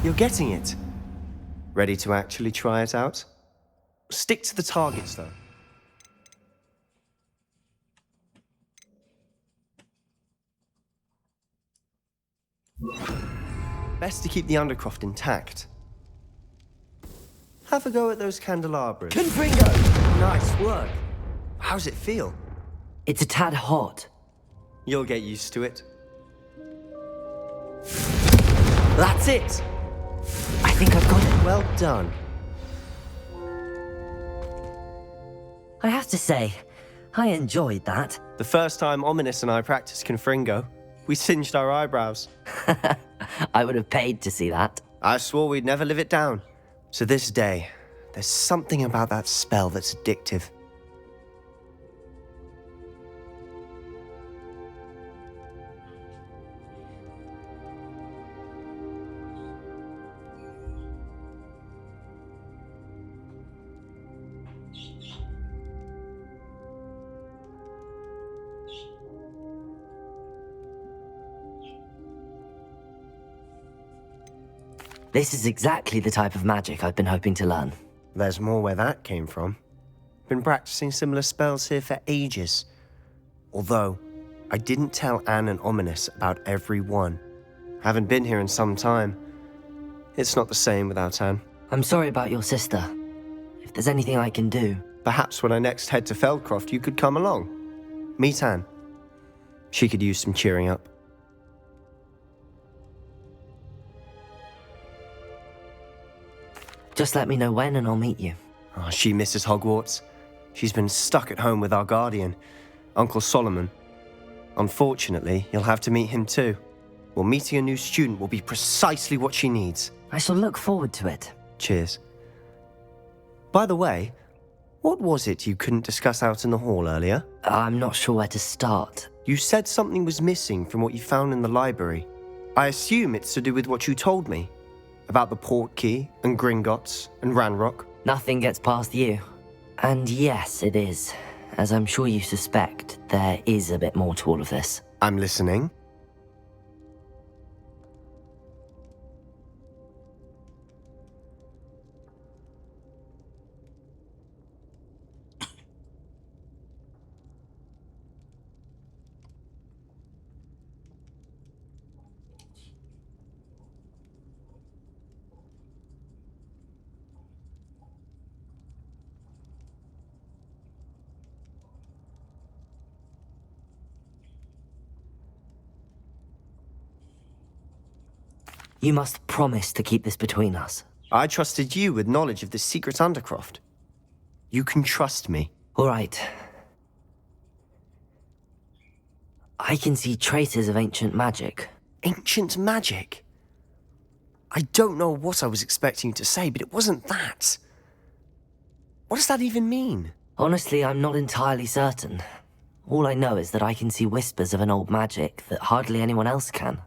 Speaker 11: You're getting it. Ready to actually try it out? Stick to the targets, though. Best to keep the Undercroft intact. Have a go at those candelabras.
Speaker 3: Confringo!
Speaker 11: Nice work. How's it feel?
Speaker 3: It's a tad hot.
Speaker 11: You'll get used to it. That's it!
Speaker 3: I think I've got it.
Speaker 11: Well done.
Speaker 3: I have to say, I enjoyed that.
Speaker 11: The first time Ominous and I practiced Confringo, we singed our eyebrows.
Speaker 3: I would have paid to see that.
Speaker 11: I swore we'd never live it down. To this day, there's something about that spell that's addictive.
Speaker 3: This is exactly the type of magic I've been hoping to learn.
Speaker 11: There's more where that came from. Been practicing similar spells here for ages. Although, I didn't tell Anne and Ominous about every one. Haven't been here in some time. It's not the same without Anne.
Speaker 3: I'm sorry about your sister. If there's anything I can do...
Speaker 11: Perhaps when I next head to Feldcroft, you could come along. Meet Anne. She could use some cheering up.
Speaker 3: Just let me know when and I'll meet you.
Speaker 11: Oh, she misses Hogwarts. She's been stuck at home with our guardian, Uncle Solomon. Unfortunately, you'll have to meet him too. Well, meeting a new student will be precisely what she needs.
Speaker 3: I shall look forward to it.
Speaker 11: Cheers. By the way, what was it you couldn't discuss out in the hall earlier?
Speaker 3: I'm not sure where to start.
Speaker 11: You said something was missing from what you found in the library. I assume it's to do with what you told me. About the Portkey, and Gringotts, and Ranrock.
Speaker 3: Nothing gets past you. And yes, it is. As I'm sure you suspect, there is a bit more to all of this.
Speaker 11: I'm listening.
Speaker 3: You must promise to keep this between us.
Speaker 11: I trusted you with knowledge of this secret Undercroft. You can trust me.
Speaker 3: All right. I can see traces of ancient magic.
Speaker 11: Ancient magic? I don't know what I was expecting you to say, but it wasn't that. What does that even mean?
Speaker 3: Honestly, I'm not entirely certain. All I know is that I can see whispers of an old magic that hardly anyone else can.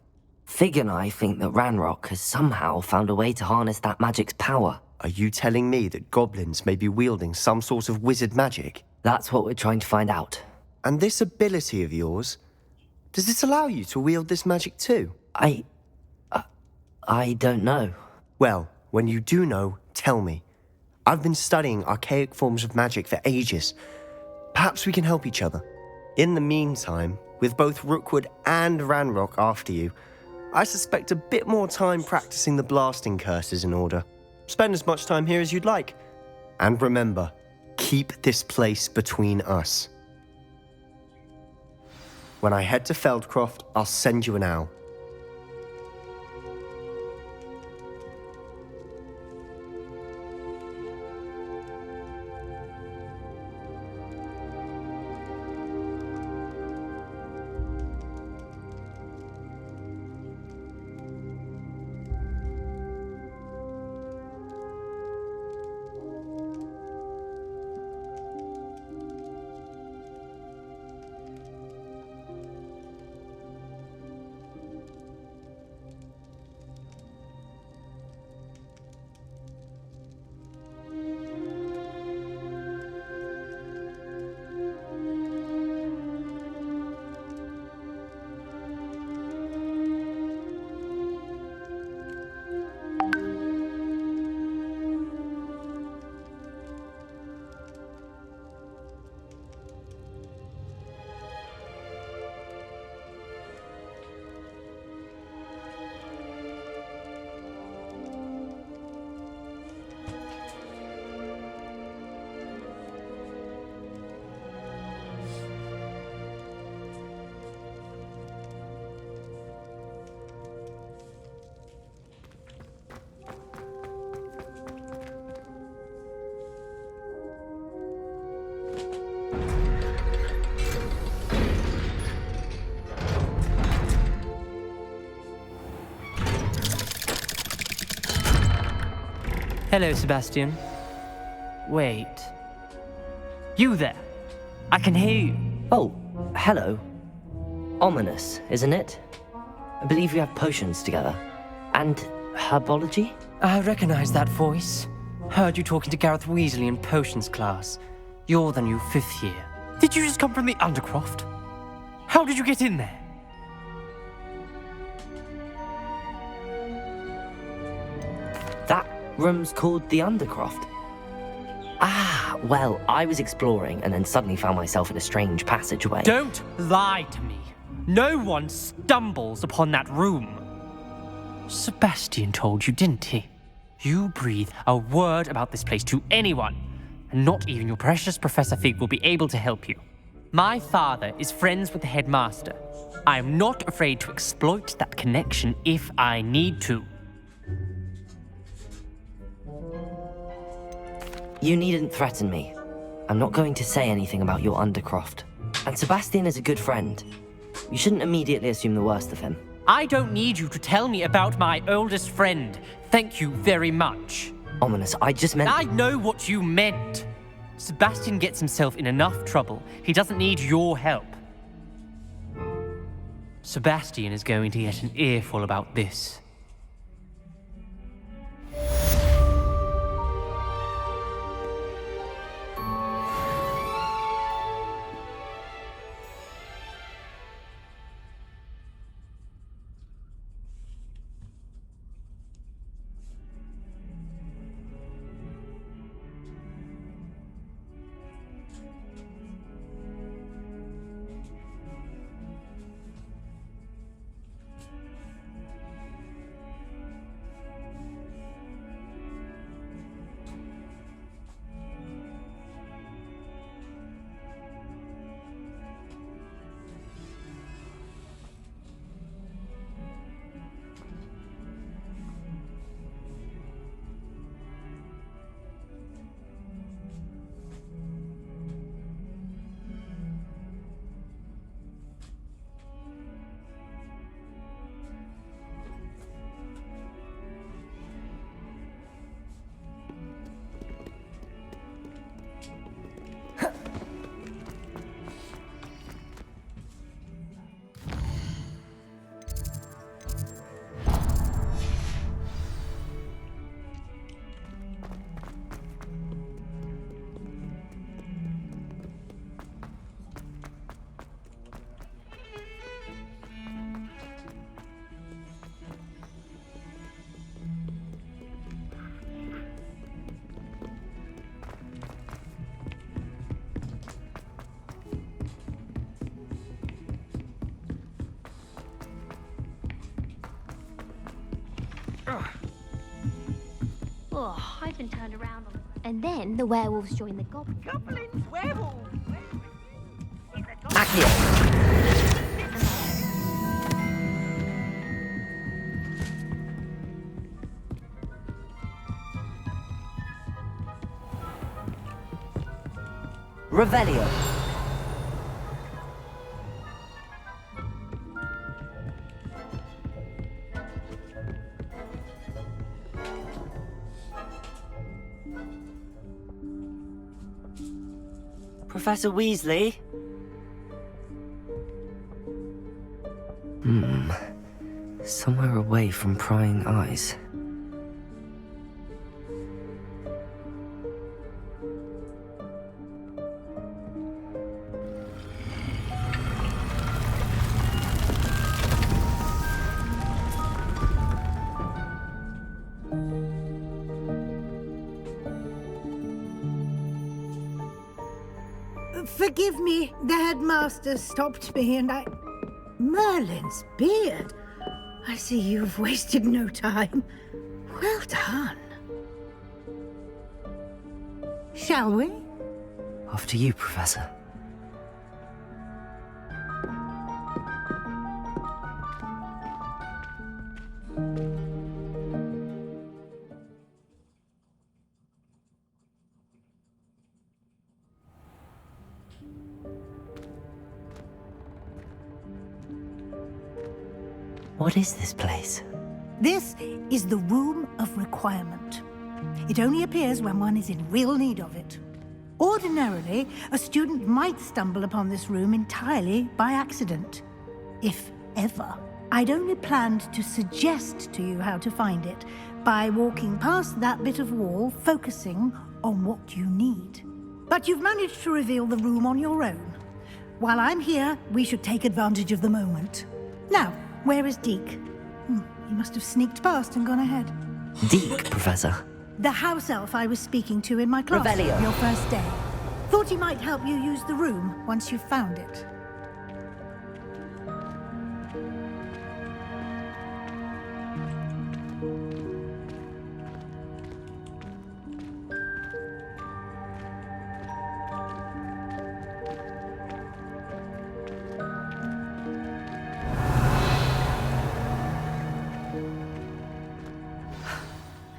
Speaker 3: Fig and I think that Ranrock has somehow found a way to harness that magic's power.
Speaker 11: Are you telling me that goblins may be wielding some sort of wizard magic?
Speaker 3: That's what we're trying to find out.
Speaker 11: And this ability of yours, does it allow you to wield this magic too?
Speaker 3: I don't know.
Speaker 11: Well, when you do know, tell me. I've been studying archaic forms of magic for ages. Perhaps we can help each other. In the meantime, with both Rookwood and Ranrock after you, I suspect a bit more time practicing the blasting curse is in order. Spend as much time here as you'd like. And remember, keep this place between us. When I head to Feldcroft, I'll send you an owl.
Speaker 4: Hello, Sebastian. Wait. You there? I can hear you.
Speaker 3: Oh, hello. Ominous, isn't it? I believe you have potions together. And herbology?
Speaker 4: I recognize that voice. Heard you talking to Gareth Weasley in potions class. You're the new 5th year. Did you just come from the Undercroft? How did you get in there?
Speaker 3: That room's called the Undercroft. Ah, well, I was exploring and then suddenly found myself in a strange passageway.
Speaker 4: Don't lie to me. No one stumbles upon that room. Sebastian told you, didn't he? You breathe a word about this place to anyone, and not even your precious Professor Fig will be able to help you. My father is friends with the headmaster. I am not afraid to exploit that connection if I need to.
Speaker 3: You needn't threaten me. I'm not going to say anything about your Undercroft. And Sebastian is a good friend. You shouldn't immediately assume the worst of him.
Speaker 4: I don't need you to tell me about my oldest friend. Thank you very much.
Speaker 3: Ominous, I just meant...
Speaker 4: I know what you meant. Sebastian gets himself in enough trouble. He doesn't need your help. Sebastian is going to get an earful about this.
Speaker 5: Oh, I've been turned around. And then the werewolves join the goblins.
Speaker 6: Goblins, werewolves.
Speaker 3: Revelio. Professor Weasley? Somewhere away from prying eyes.
Speaker 12: Forgive me, the headmaster stopped me and I... Merlin's beard. I see you've wasted no time. Well done. Shall we?
Speaker 3: After you, Professor. What is this place?
Speaker 12: This is the Room of Requirement. It only appears when one is in real need of it. Ordinarily, a student might stumble upon this room entirely by accident, if ever. I'd only planned to suggest to you how to find it by walking past that bit of wall, focusing on what you need. But you've managed to reveal the room on your own. While I'm here, we should take advantage of the moment. Now, where is Deke? He must have sneaked past and gone ahead.
Speaker 3: Deke, Professor.
Speaker 12: The house elf I was speaking to in my class
Speaker 3: Revelio.
Speaker 12: your first day. Thought he might help you use the room once you've found it.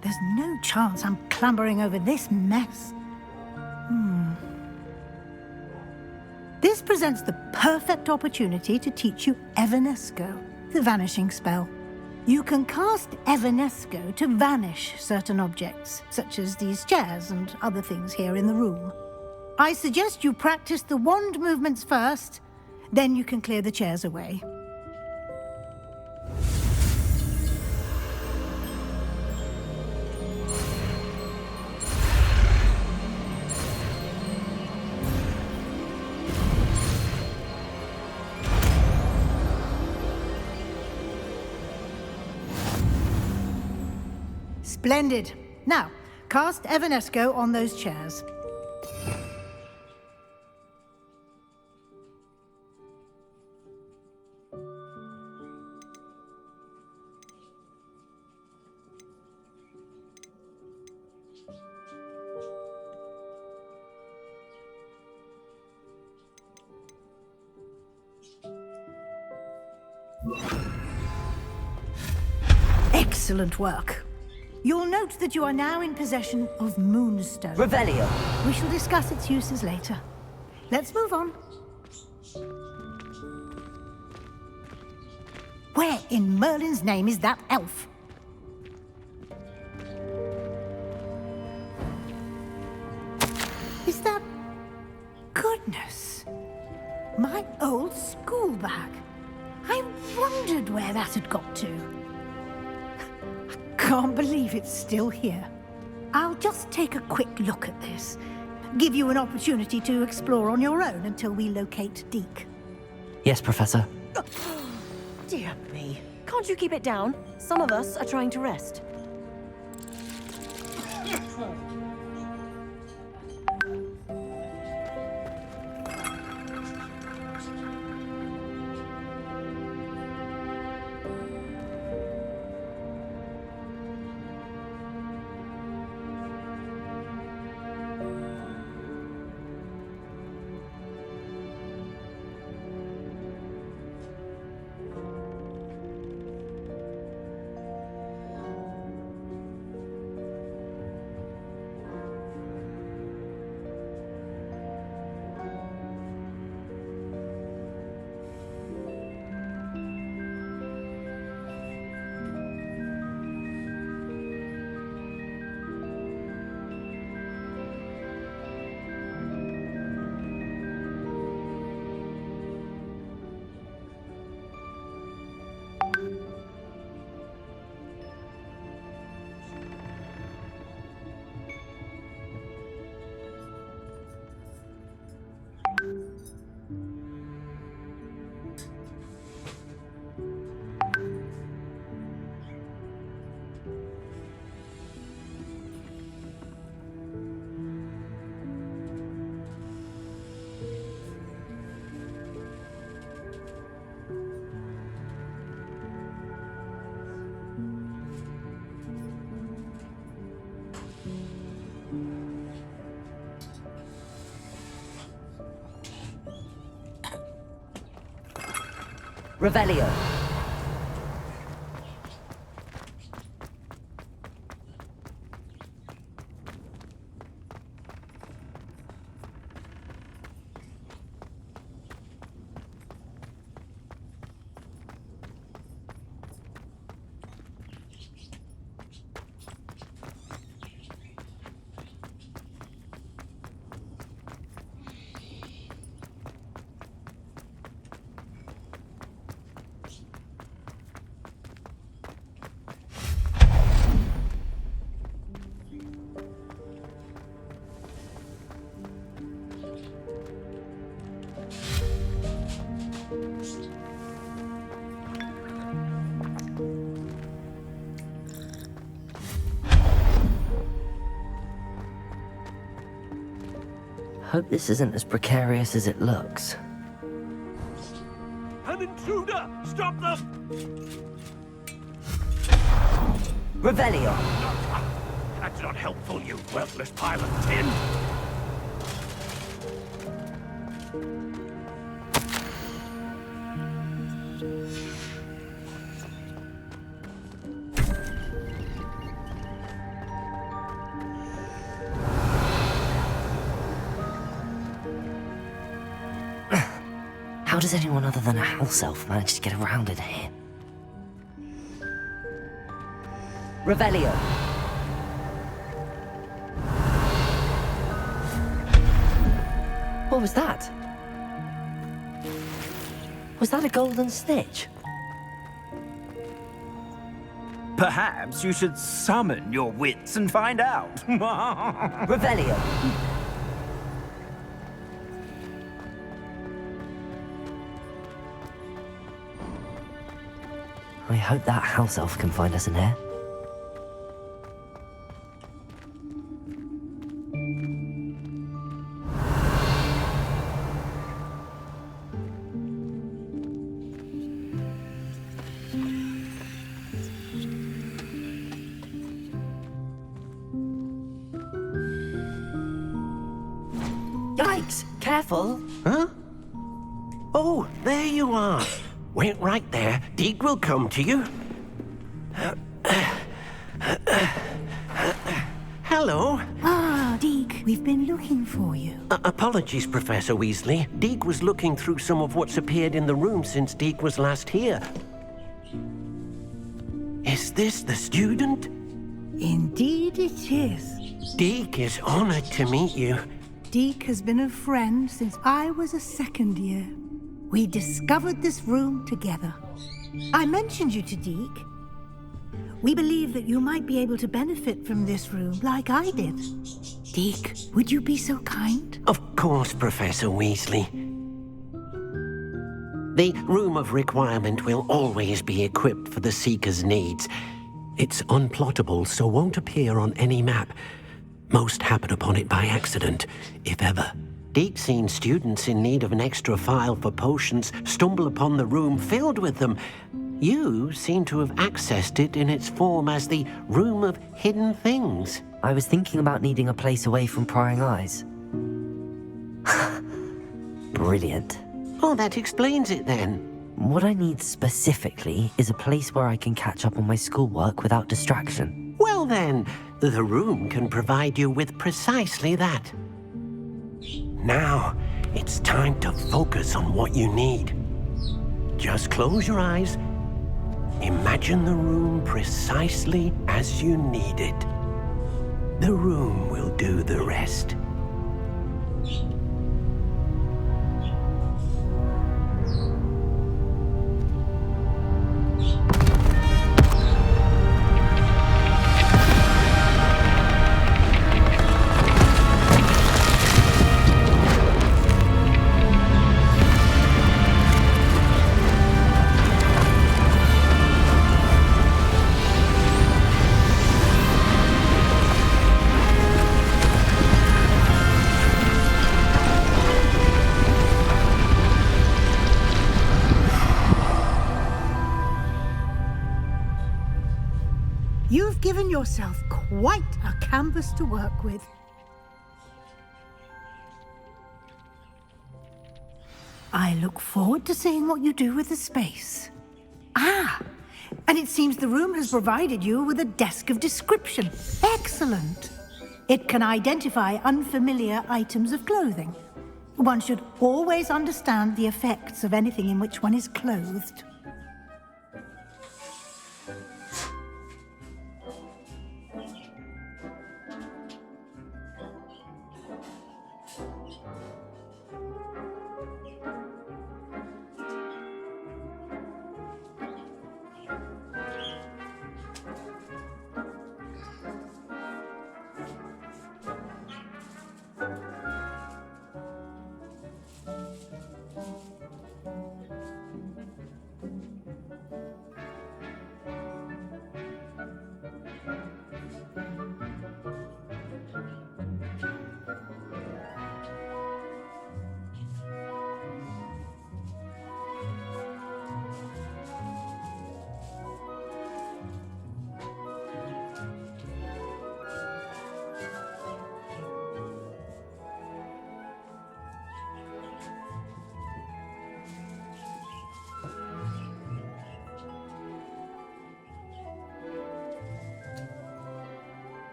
Speaker 12: There's no chance I'm clambering over this mess. This presents the perfect opportunity to teach you Evanesco, the vanishing spell. You can cast Evanesco to vanish certain objects, such as these chairs and other things here in the room. I suggest you practice the wand movements first, then you can clear the chairs away. Splendid. Now, cast Evanesco on those chairs. Excellent work. You'll note that you are now in possession of Moonstone.
Speaker 3: Revelio.
Speaker 12: We shall discuss its uses later. Let's move on. Where in Merlin's name is that elf? Is that... Goodness. My old school bag. I wondered where that had got to. Can't believe it's still here. I'll just take a quick look at this. Give you an opportunity to explore on your own until we locate Deke.
Speaker 3: Yes, Professor.
Speaker 6: Dear me. Can't you keep it down? Some of us are trying to rest.
Speaker 3: Revelio. Hope this isn't as precarious as it looks.
Speaker 13: An intruder! Stop them!
Speaker 3: Revelio.
Speaker 13: That's not helpful, you worthless pile of tin!
Speaker 3: How does anyone other than a house elf manage to get around in here? Revelio. What was that? Was that a golden snitch?
Speaker 15: Perhaps you should summon your wits and find out.
Speaker 3: Revelio. I hope that house elf can find us in here. Yikes! Careful!
Speaker 16: Huh? Oh, there you are. Wait right there. Deek will come to you. Hello.
Speaker 12: Ah, Deek, we've been looking for you.
Speaker 16: Apologies, Professor Weasley. Deek was looking through some of what's appeared in the room since Deek was last here. Is this the student?
Speaker 12: Indeed it is.
Speaker 16: Deek is honored to meet you.
Speaker 12: Deek has been a friend since I was a second year. We discovered this room together. I mentioned you to Deek. We believe that you might be able to benefit from this room like I did. Deek, would you be so kind?
Speaker 16: Of course, Professor Weasley. The Room of Requirement will always be equipped for the Seeker's needs. It's unplottable, so won't appear on any map. Most happen upon it by accident, if ever. Deek's seen students in need of an extra file for potions stumble upon the room filled with them. You seem to have accessed it in its form as the Room of Hidden Things.
Speaker 3: I was thinking about needing a place away from prying eyes. Brilliant.
Speaker 16: Oh, that explains it then.
Speaker 3: What I need specifically is a place where I can catch up on my schoolwork without distraction.
Speaker 16: Well then, the room can provide you with precisely that. Now, it's time to focus on what you need. Just close your eyes. Imagine the room precisely as you need it. The room will do the rest.
Speaker 12: You've given yourself quite a canvas to work with. I look forward to seeing what you do with the space. Ah, and it seems the room has provided you with a desk of description. Excellent. It can identify unfamiliar items of clothing. One should always understand the effects of anything in which one is clothed.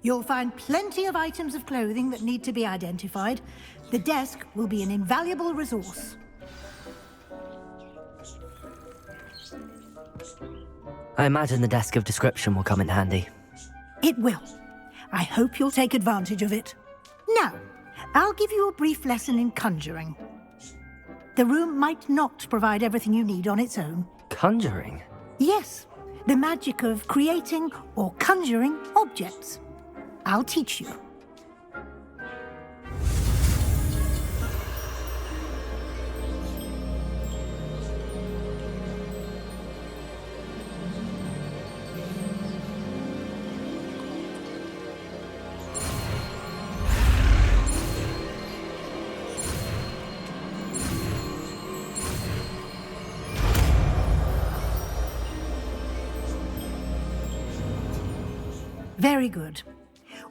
Speaker 12: You'll find plenty of items of clothing that need to be identified. The desk will be an invaluable resource.
Speaker 3: I imagine the desk of description will come in handy.
Speaker 12: It will. I hope you'll take advantage of it. Now, I'll give you a brief lesson in conjuring. The room might not provide everything you need on its own.
Speaker 3: Conjuring?
Speaker 12: Yes, the magic of creating or conjuring objects. I'll teach you. Very good.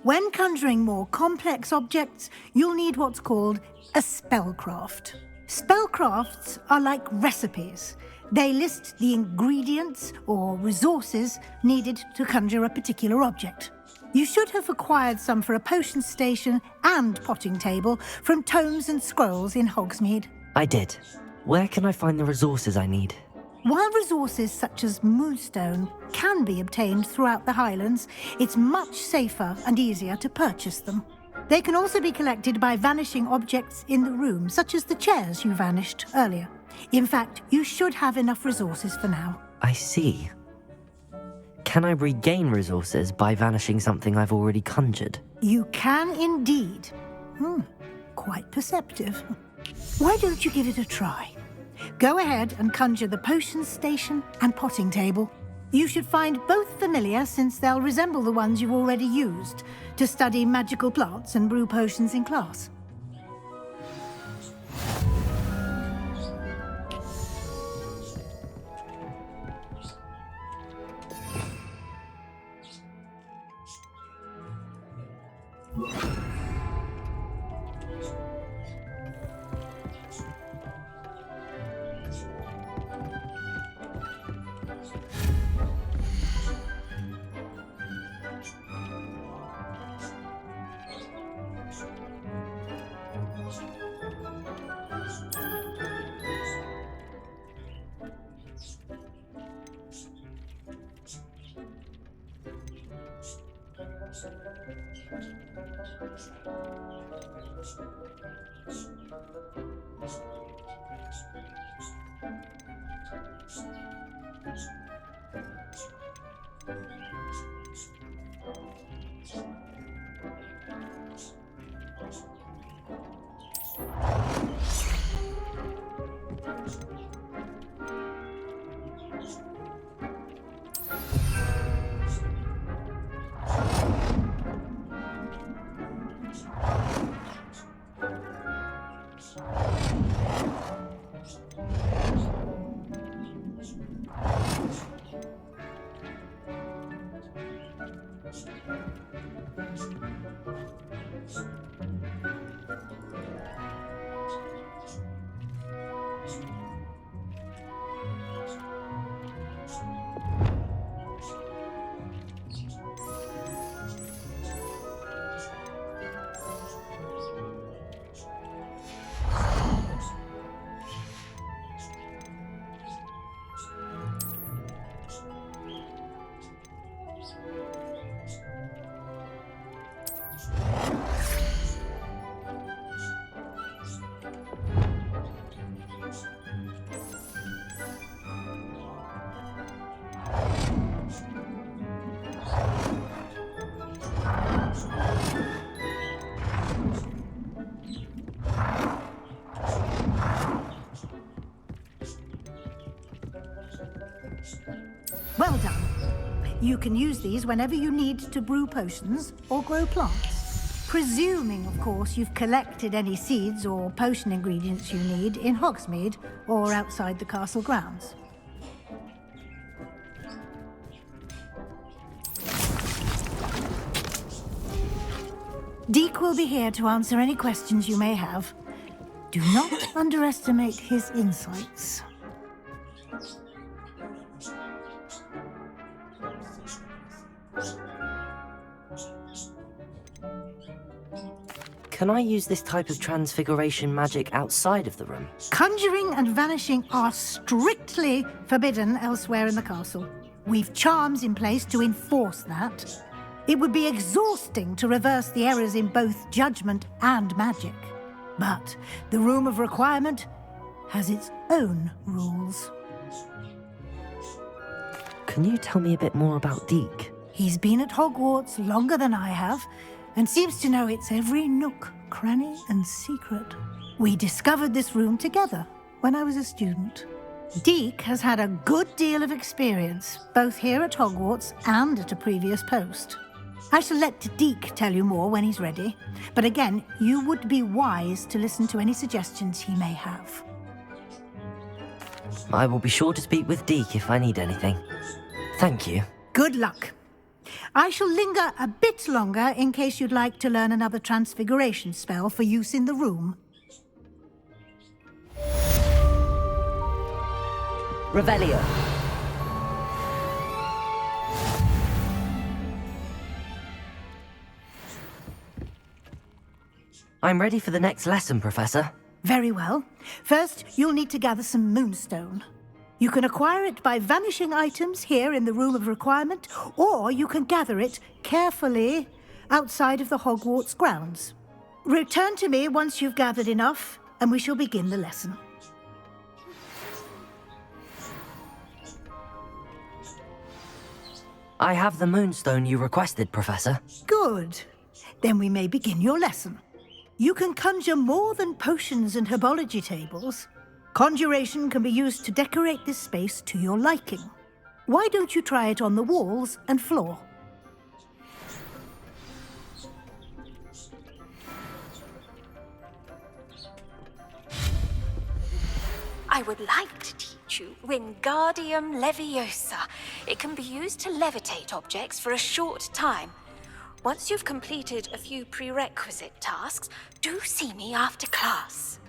Speaker 12: When conjuring more complex objects, you'll need what's called a spellcraft. Spellcrafts are like recipes. They list the ingredients or resources needed to conjure a particular object. You should have acquired some for a potion station and potting table from tomes and scrolls in Hogsmeade.
Speaker 3: I did. Where can I find the resources I need?
Speaker 12: While resources such as moonstone can be obtained throughout the Highlands, it's much safer and easier to purchase them. They can also be collected by vanishing objects in the room, such as the chairs you vanished earlier. In fact, you should have enough resources for now.
Speaker 3: I see. Can I regain resources by vanishing something I've already conjured?
Speaker 12: You can indeed. Quite perceptive. Why don't you give it a try? Go ahead and conjure the potions station and potting table. You should find both familiar, since they'll resemble the ones you've already used to study magical plants and brew potions in class. Well done. You can use these whenever you need to brew potions or grow plants. Presuming, of course, you've collected any seeds or potion ingredients you need in Hogsmeade or outside the castle grounds. Deek will be here to answer any questions you may have. Do not underestimate his insights.
Speaker 3: Can I use this type of transfiguration magic outside of the room?
Speaker 12: Conjuring and vanishing are strictly forbidden elsewhere in the castle. We've charms in place to enforce that. It would be exhausting to reverse the errors in both judgment and magic. But the Room of Requirement has its own rules.
Speaker 3: Can you tell me a bit more about Deek?
Speaker 12: He's been at Hogwarts longer than I have, and seems to know its every nook, cranny, and secret. We discovered this room together when I was a student. Deek has had a good deal of experience, both here at Hogwarts and at a previous post. I shall let Deek tell you more when he's ready, but again, you would be wise to listen to any suggestions he may have.
Speaker 3: I will be sure to speak with Deek if I need anything. Thank you.
Speaker 12: Good luck. I shall linger a bit longer in case you'd like to learn another transfiguration spell for use in the room.
Speaker 3: Revelio. I'm ready for the next lesson, Professor.
Speaker 12: Very well. First, you'll need to gather some moonstone. You can acquire it by vanishing items here in the Room of Requirement, or you can gather it carefully outside of the Hogwarts grounds. Return to me once you've gathered enough, and we shall begin the lesson.
Speaker 3: I have the moonstone you requested, Professor.
Speaker 12: Good. Then we may begin your lesson. You can conjure more than potions and herbology tables. Conjuration can be used to decorate this space to your liking. Why don't you try it on the walls and floor?
Speaker 17: I would like to teach you Wingardium Leviosa. It can be used to levitate objects for a short time. Once you've completed a few prerequisite tasks, do see me after class.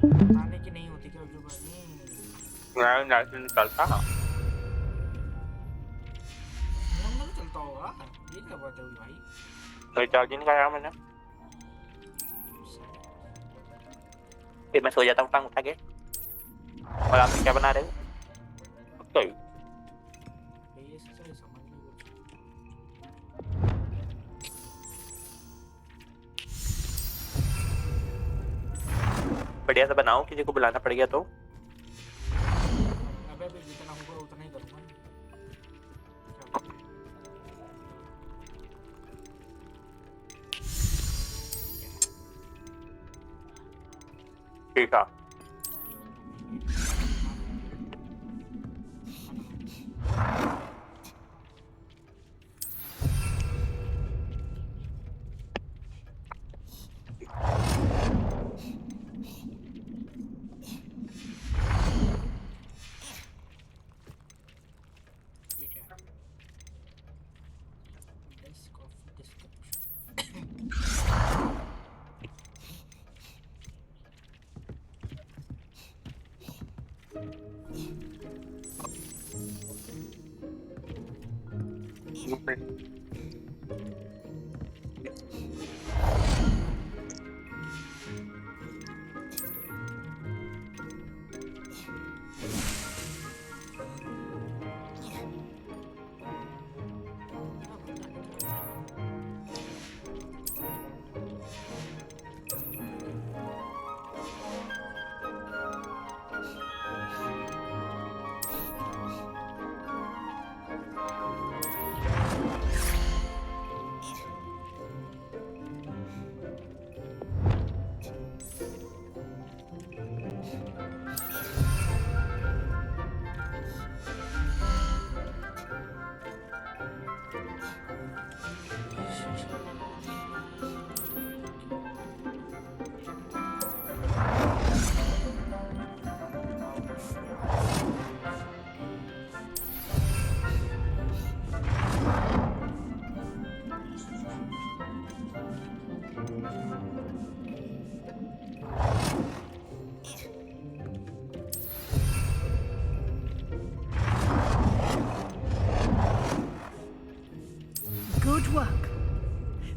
Speaker 1: बताने की नहीं होती क्या जो
Speaker 18: नहीं चलता।
Speaker 1: Phone में चलता होगा, ये क्या बात है भाई?
Speaker 18: कोई चार्जिंग लगाया मैंने। फिर मैं सो जाता हूँ टांग उठा के। और आप क्या बना रहे हो? कोई
Speaker 1: ये समझ में
Speaker 18: बढ़िया सा बनाओ, किसी को बुलाना पड़ गया तो।
Speaker 1: अबे भी जितना होगा उतना ही करूँगा।
Speaker 18: ठीक है।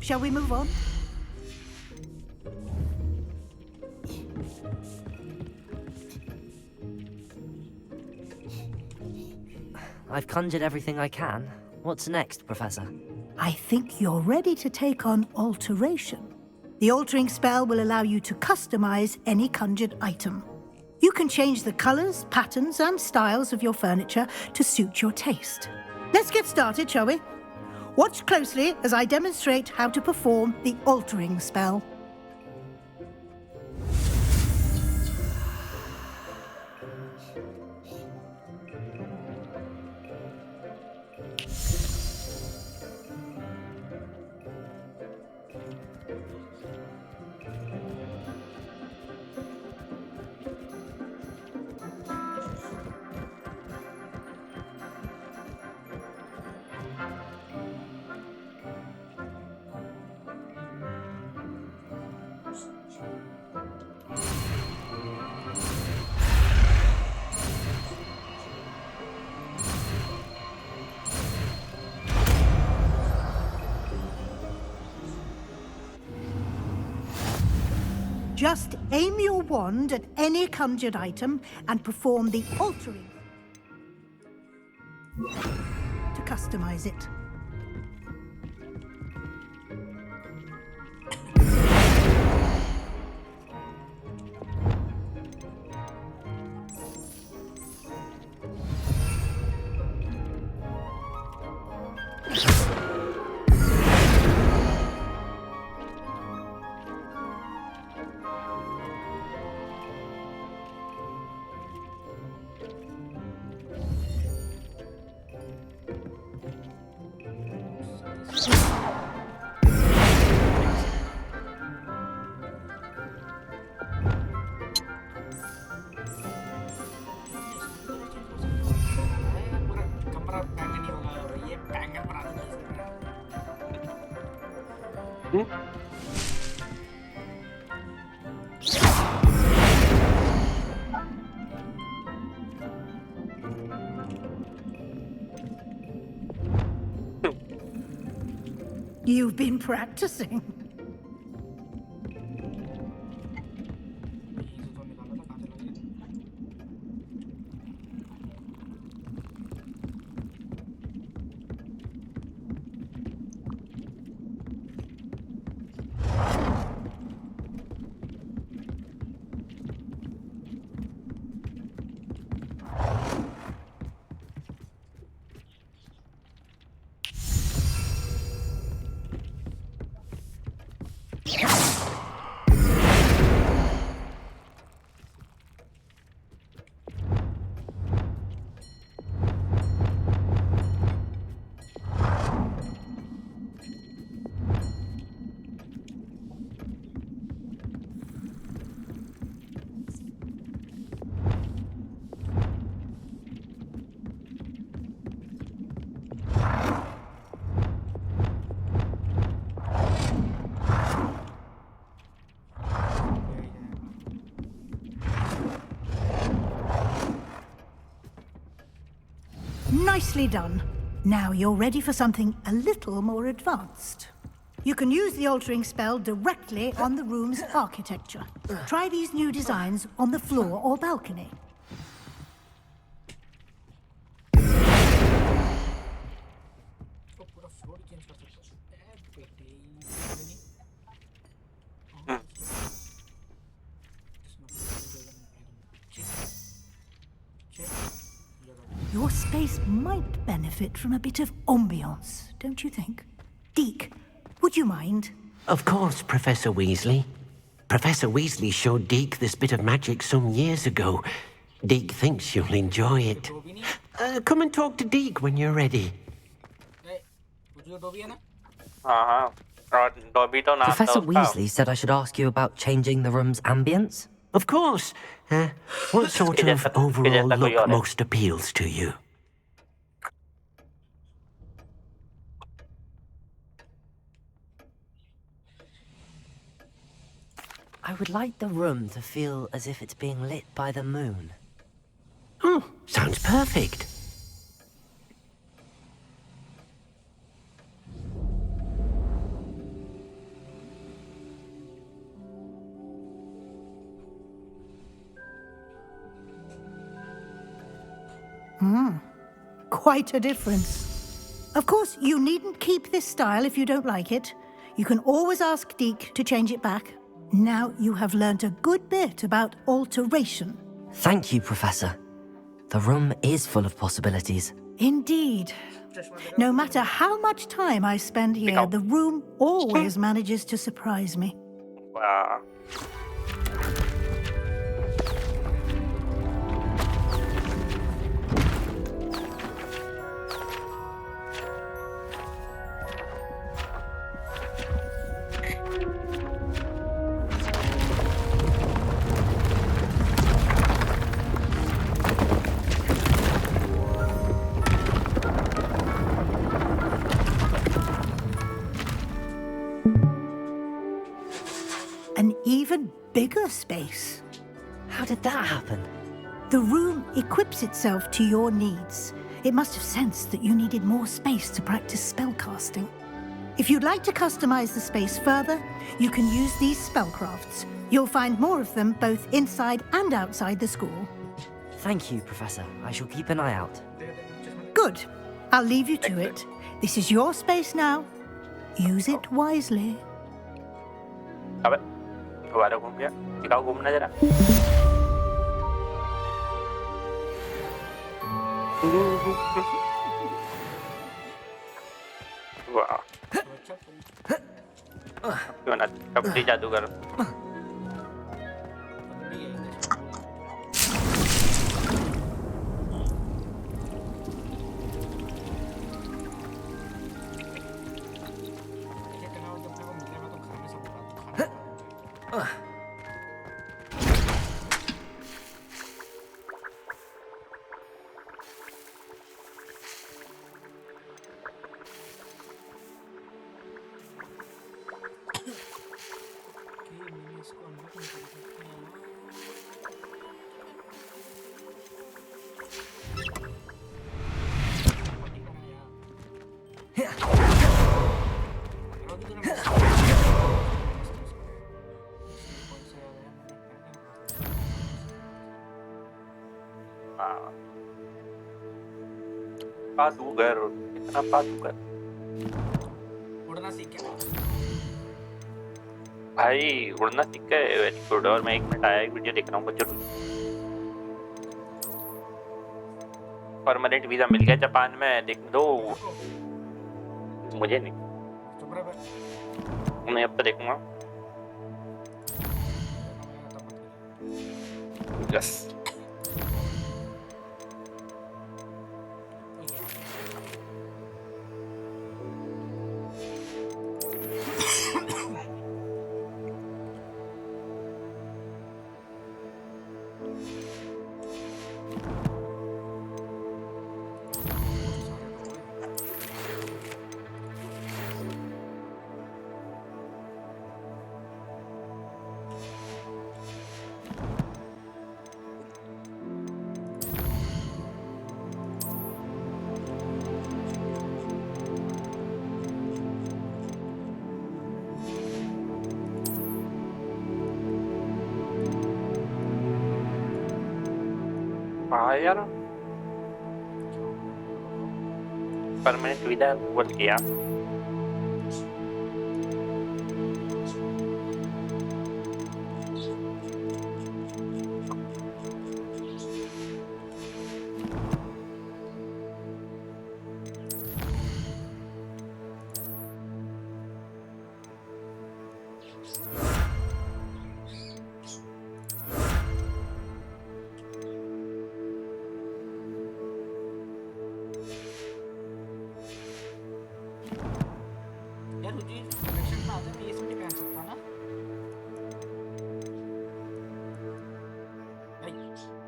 Speaker 12: Shall we move on?
Speaker 3: I've conjured everything I can. What's next, Professor?
Speaker 12: I think you're ready to take on alteration. The altering spell will allow you to customize any conjured item. You can change the colors, patterns, and styles of your furniture to suit your taste. Let's get started, shall we? Watch closely as I demonstrate how to perform the altering spell. Just aim your wand at any conjured item and perform the altering to customize it. You've been practicing. Nicely done. Now you're ready for something a little more advanced. You can use the altering spell directly on the room's architecture. Try these new designs on the floor or balcony. Your space might benefit from a bit of ambiance, don't you think? Deke, would you mind?
Speaker 16: Of course, Professor Weasley. Professor Weasley showed Deke this bit of magic some years ago. Deke thinks you'll enjoy it. Come and talk to Deke when you're ready.
Speaker 3: Professor Weasley said I should ask you about changing the room's ambience.
Speaker 16: Of course. What sort of overall look most appeals to you?
Speaker 3: I would like the room to feel as if it's being lit by the moon.
Speaker 16: Oh, sounds perfect.
Speaker 12: Quite a difference. Of course, you needn't keep this style if you don't like it. You can always ask Deke to change it back. Now you have learnt a good bit about alteration.
Speaker 3: Thank you, Professor. The room is full of possibilities.
Speaker 12: Indeed. No matter how much time I spend here, the room always manages to surprise me.
Speaker 18: Wow.
Speaker 12: An even bigger space.
Speaker 3: How did that happen?
Speaker 12: The room equips itself to your needs. It must have sensed that you needed more space to practice spellcasting. If you'd like to customize the space further, you can use these spellcrafts. You'll find more of them both inside and outside the school.
Speaker 3: Thank you, Professor. I shall keep an eye out.
Speaker 12: Good. I'll leave you to it. This is your space now. Use it wisely.
Speaker 18: A ver, jugar algún día. Si kau gum na jara. Wow. Gimana? Kabadi jadugar. Padugar, कितना पादुगर?
Speaker 1: उड़ना सीख गया
Speaker 18: भाई उड़ना सीख गए very good. और मैं 1 मिनट आया एक वीडियो देख रहा हूँ बच्चों। परमानेंट वीजा मिल गया जापान में, देख दो। मुझे नहीं, मैं अब तो देखूंगा। यस हाँ यार, परमानेंट वीजा बोल किया।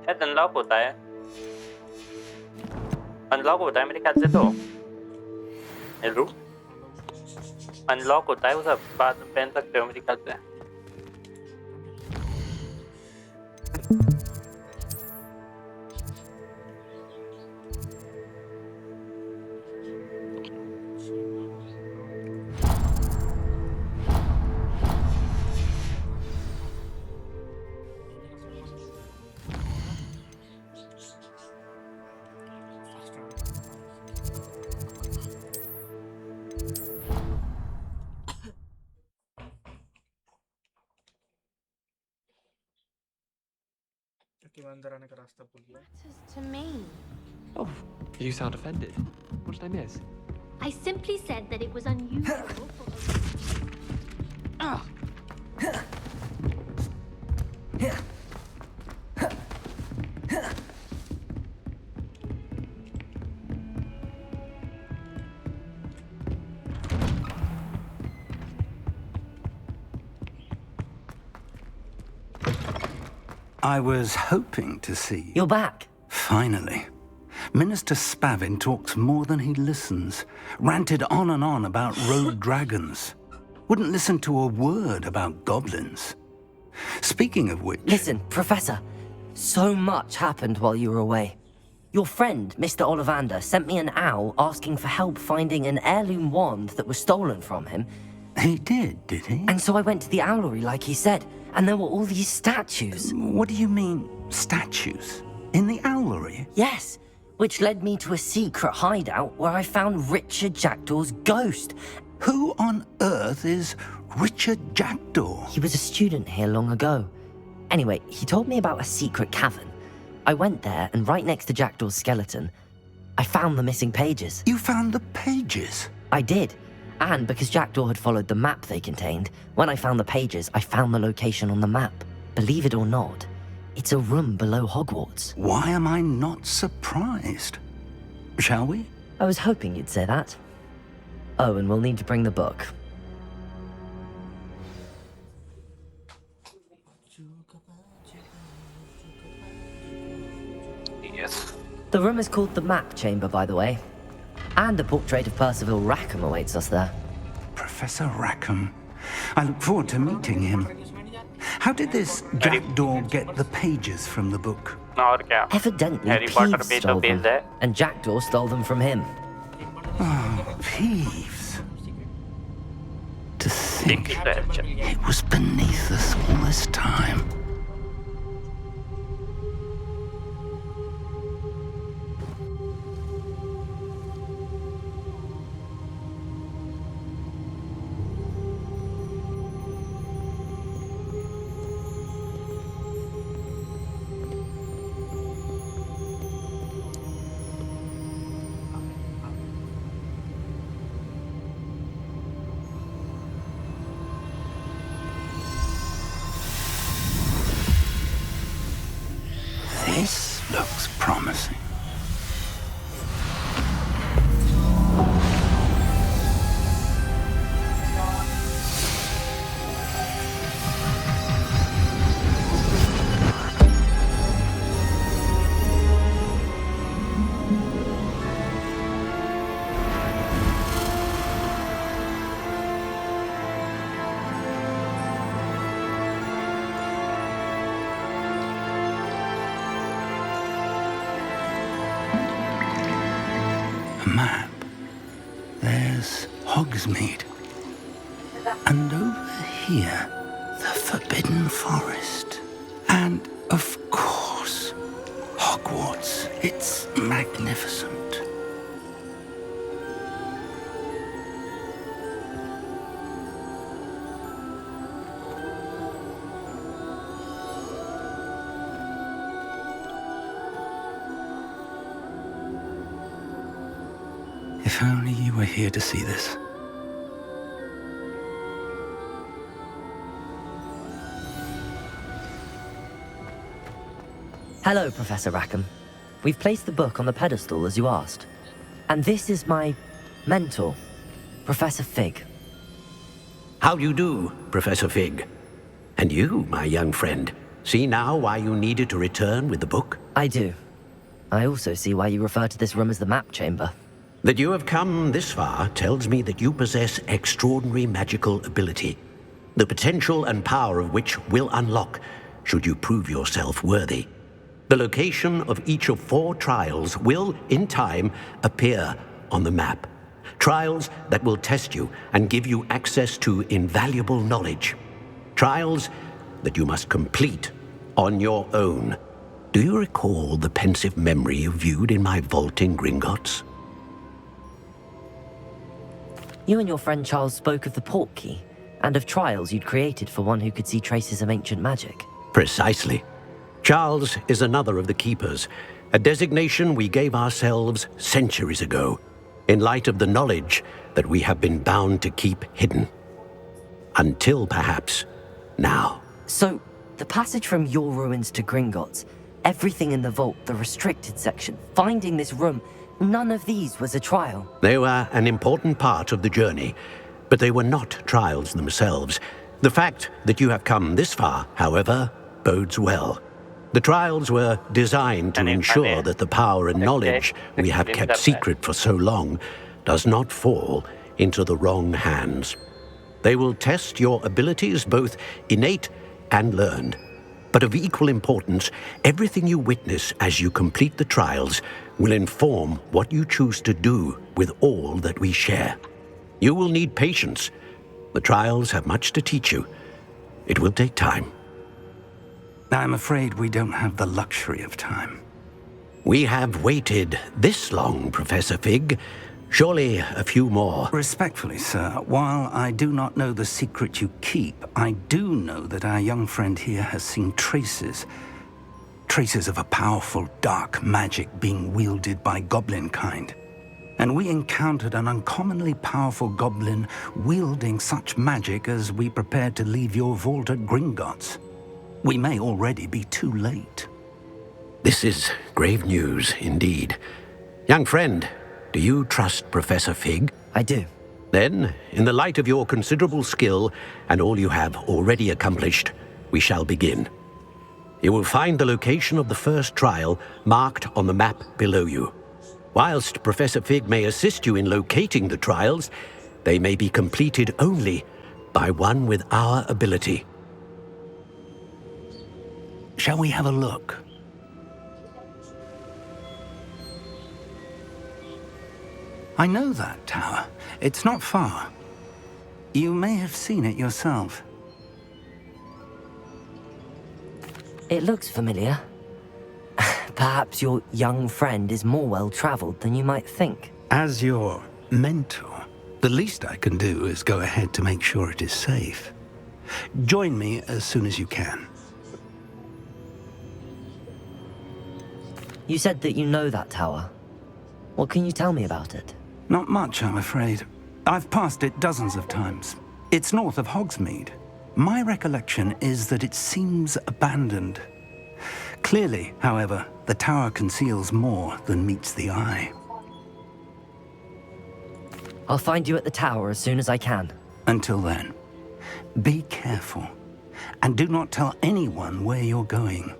Speaker 18: शायद अनलॉक होता है, अनलॉक होता है मेरे ख्याल से। तो हेलो, अनलॉक होता है वो सब, बाद में पहन सकते हो मेरे ख्याल से।
Speaker 5: To me.
Speaker 19: Oh, you sound offended. What did I miss?
Speaker 5: I simply said that it was unusual for
Speaker 20: I was hoping to see...
Speaker 3: You're back.
Speaker 20: Finally. Minister Spavin talks more than he listens. Ranted on and on about road dragons. Wouldn't listen to a word about goblins. Speaking of which...
Speaker 3: Listen, Professor. So much happened while you were away. Your friend, Mr. Ollivander, sent me an owl asking for help finding an heirloom wand that was stolen from him.
Speaker 20: He did he?
Speaker 3: And so I went to the owlery like he said, and there were all these statues.
Speaker 20: What do you mean, statues? In the owlery?
Speaker 3: Yes, which led me to a secret hideout where I found Richard Jackdaw's ghost.
Speaker 20: Who on earth is Richard Jackdaw?
Speaker 3: He was a student here long ago. Anyway, he told me about a secret cavern. I went there, and right next to Jackdaw's skeleton, I found the missing pages.
Speaker 20: You found the pages?
Speaker 3: I did. And because Jackdaw had followed the map they contained, when I found the pages, I found the location on the map. Believe it or not, it's a room below Hogwarts.
Speaker 20: Why am I not surprised? Shall we?
Speaker 3: I was hoping you'd say that. Oh, and we'll need to bring the book.
Speaker 18: Yes.
Speaker 3: The room is called the Map Chamber, by the way. And a portrait of Percival Rackham awaits us there.
Speaker 20: Professor Rackham. I look forward to meeting him. How did this Jackdaw get the pages from the book?
Speaker 3: Evidently,
Speaker 18: Harry Potter
Speaker 3: Peeves
Speaker 18: पे तो
Speaker 3: stole
Speaker 18: भेज
Speaker 3: them,
Speaker 18: है.
Speaker 3: and Jackdaw stole them from him.
Speaker 20: Oh, Peeves. To think it was beneath us all this time. This looks promising. Map. There's Hogsmeade. And over here, the Forbidden Forest. And, of course, Hogwarts. It's magnificent. If only you were here to see this.
Speaker 3: Hello, Professor Rackham. We've placed the book on the pedestal as you asked. And this is my mentor, Professor Fig.
Speaker 16: How do you do, Professor Fig? And you, my young friend, see now why you needed to return with the book?
Speaker 3: I do. I also see why you refer to this room as the Map Chamber.
Speaker 16: That you have come this far tells me that you possess extraordinary magical ability, the potential and power of which will unlock should you prove yourself worthy. The location of each of 4 trials will, in time, appear on the map. Trials that will test you and give you access to invaluable knowledge. Trials that you must complete on your own. Do you recall the pensive memory you viewed in my vault in Gringotts?
Speaker 3: You and your friend Charles spoke of the portkey, and of trials you'd created for one who could see traces of ancient magic.
Speaker 16: Precisely. Charles is another of the keepers, a designation we gave ourselves centuries ago, in light of the knowledge that we have been bound to keep hidden. Until perhaps now.
Speaker 3: So, the passage from your ruins to Gringotts, everything in the vault, the restricted section, finding this room, none of these was a trial.
Speaker 16: They were an important part of the journey, but they were not trials themselves. The fact that you have come this far, however, bodes well. The trials were designed to ensure that the power and knowledge we have kept secret for so long does not fall into the wrong hands. They will test your abilities, both innate and learned. But of equal importance, everything you witness as you complete the trials will inform what you choose to do with all that we share. You will need patience. The trials have much to teach you. It will take time.
Speaker 20: I'm afraid we don't have the luxury of time.
Speaker 16: We have waited this long, Professor Fig. Surely a few more.
Speaker 20: Respectfully, sir, while I do not know the secret you keep, I do know that our young friend here has seen traces of a powerful dark magic being wielded by goblin kind. And we encountered an uncommonly powerful goblin wielding such magic as we prepared to leave your vault at Gringotts. We may already be too late.
Speaker 16: This is grave news indeed. Young friend, do you trust Professor Fig?
Speaker 3: I do.
Speaker 16: Then, in the light of your considerable skill and all you have already accomplished, we shall begin. You will find the location of the first trial marked on the map below you. Whilst Professor Fig may assist you in locating the trials, they may be completed only by one with our ability.
Speaker 20: Shall we have a look? I know that tower. It's not far. You may have seen it yourself.
Speaker 3: It looks familiar. Perhaps your young friend is more well-traveled than you might think.
Speaker 20: As your mentor, the least I can do is go ahead to make sure it is safe. Join me as soon as you can.
Speaker 3: You said that you know that tower. What can you tell me about it?
Speaker 20: Not much, I'm afraid. I've passed it dozens of times. It's north of Hogsmeade. My recollection is that it seems abandoned. Clearly, however, the tower conceals more than meets the eye.
Speaker 3: I'll find you at the tower as soon as I can.
Speaker 20: Until then, be careful, and do not tell anyone where you're going.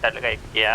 Speaker 18: डर लगा क्या